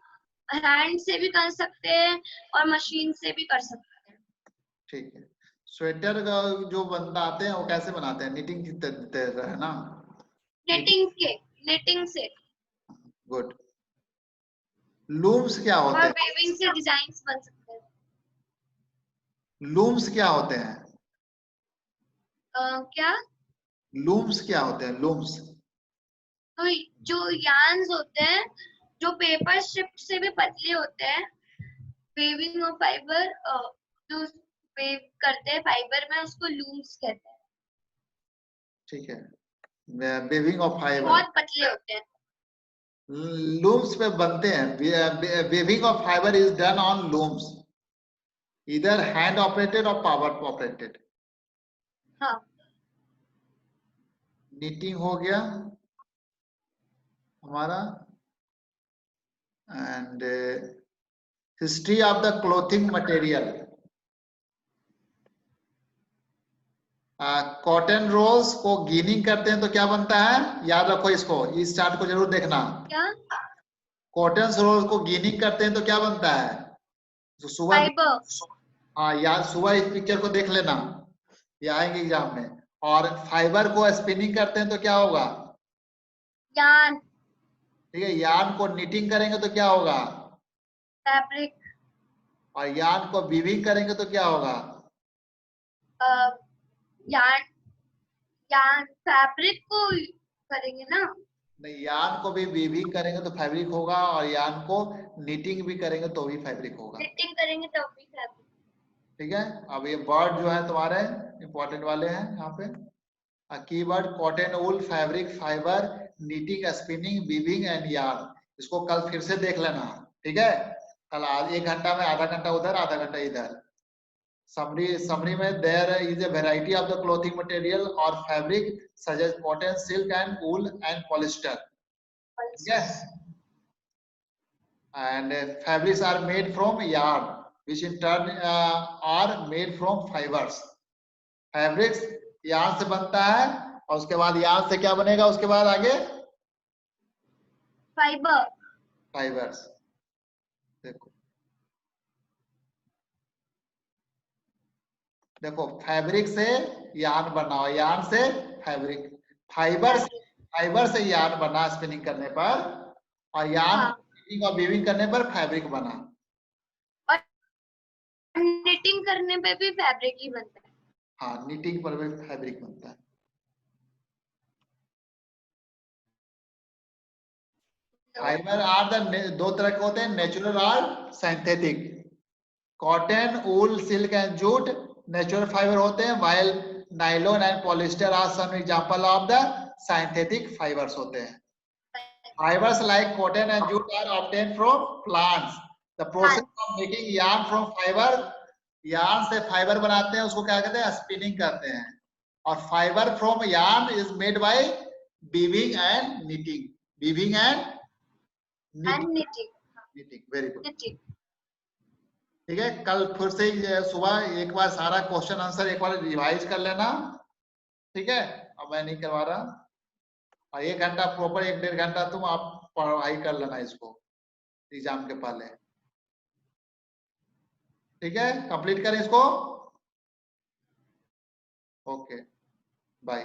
हैंड से भी कर सकते हैं और मशीन से भी कर सकते हैं. ठीक है. स्वेटर जो बनाते हैं वो कैसे बनाते हैं? निटिंग की तरह है ना? निटिंग से. गुड. लूम्स क्या होते और हैं? वेविंग से डिजाइन्स बन सकते हैं. लूम्स क्या होते हैं? क्या? लूम्स क्या होते हैं? लूम्स तो जो यार्न्स होते हैं जो पेपर स्ट्रिप से भी पतले होते हैं, वेविंग ऑफ फाइबर जो वेव करते हैं फाइबर में, उसको लूम्स कहते हैं. ठीक है. वेविंग ऑफ फाइबर बहुत पतले होते हैं. लूम्स पे बनते हैं. Weaving of fiber is done on looms, इधर हैंड ऑपरेटेड और पावर ऑपरेटेड. हाँ. नीटिंग हो गया हमारा. And history of the clothing material. Cotton rolls को गिनिंग करते हैं तो क्या बनता है? याद रखो इसको, इस चार्ट को जरूर देखना. क्या? कॉटन रोल्स को गिनिंग करते हैं तो क्या बनता है? तो सुबह, हाँ यार, सुबह इस पिक्चर को देख लेना, ये आएंगे एग्जाम में. और फाइबर को स्पिनिंग करते हैं तो क्या होगा? यार्न. ठीक है. यार्न को निटिंग करेंगे तो क्या होगा? फैब्रिक. और यार्न को वीविंग करेंगे तो क्या होगा? यार्न. यार्न फैब्रिक को करेंगे ना. नहीं, यार्न को भी वीविंग करेंगे तो फैब्रिक होगा, और यार्न को नीटिंग भी करेंगे तो भी फैब्रिक होगा। Knitting करेंगे तो भी फैब्रिक। ठीक है, अब ये वर्ड जो है तुम्हारे इंपॉर्टेंट वाले हैं यहाँ पे। Keyword cotton, wool, fabric, fibre, knitting, spinning, weaving and yarn. इसको कल फिर से देख लेना, ठीक है। कल 1 घंटा में आधा घंटा उधर, आधा घंटा इधर। समरी में there is a variety of the clothing material or fabric such as cotton, silk and wool and polyester. ठीक है, and fabrics are made from yarn which in turn are made from fibers. fabrics yarn से बनता है, और उसके बाद yarn से क्या बनेगा, उसके बाद आगे फाइबर। fibers। देखो देखो, फैब्रिक से यार्न बना हो, यार्न से फैब्रिक, फाइबर से यार्न बना स्पिनिंग करने पर, और यार्न हाँ। और वीविंग करने पर फैब्रिक बना। निटिंग करने पे भी फैब्रिक ही बनता है। हाँ, नीटिंग पर भी फैब्रिक बनता है। फाइबर आर द दो तरह के होते हैं, नेचुरल और synthetic. Cotton, wool, silk and jute natural fiber होते हैं, while nylon and polyester are some example of the synthetic fibers होते हैं। Fibers like cotton and jute are obtained from plants. The process of making yarn from fiber, yarn से fibre बनाते हैं, उसको क्या कहते हैं, स्पिनिंग करते हैं। और fibre from yarn is made by weaving and knitting. Weaving and knitting. Very good. ठीक है, कल फिर से सुबह एक बार सारा क्वेश्चन आंसर एक बार रिवाइज कर लेना। ठीक है, अब मैं नहीं करवा रहा, और 1 घंटा प्रॉपर, 1-1.5 घंटा तुम आप पढ़ाई कर लेना इसको एग्जाम के पहले। ठीक है, कंप्लीट करें इसको। Okay, bye.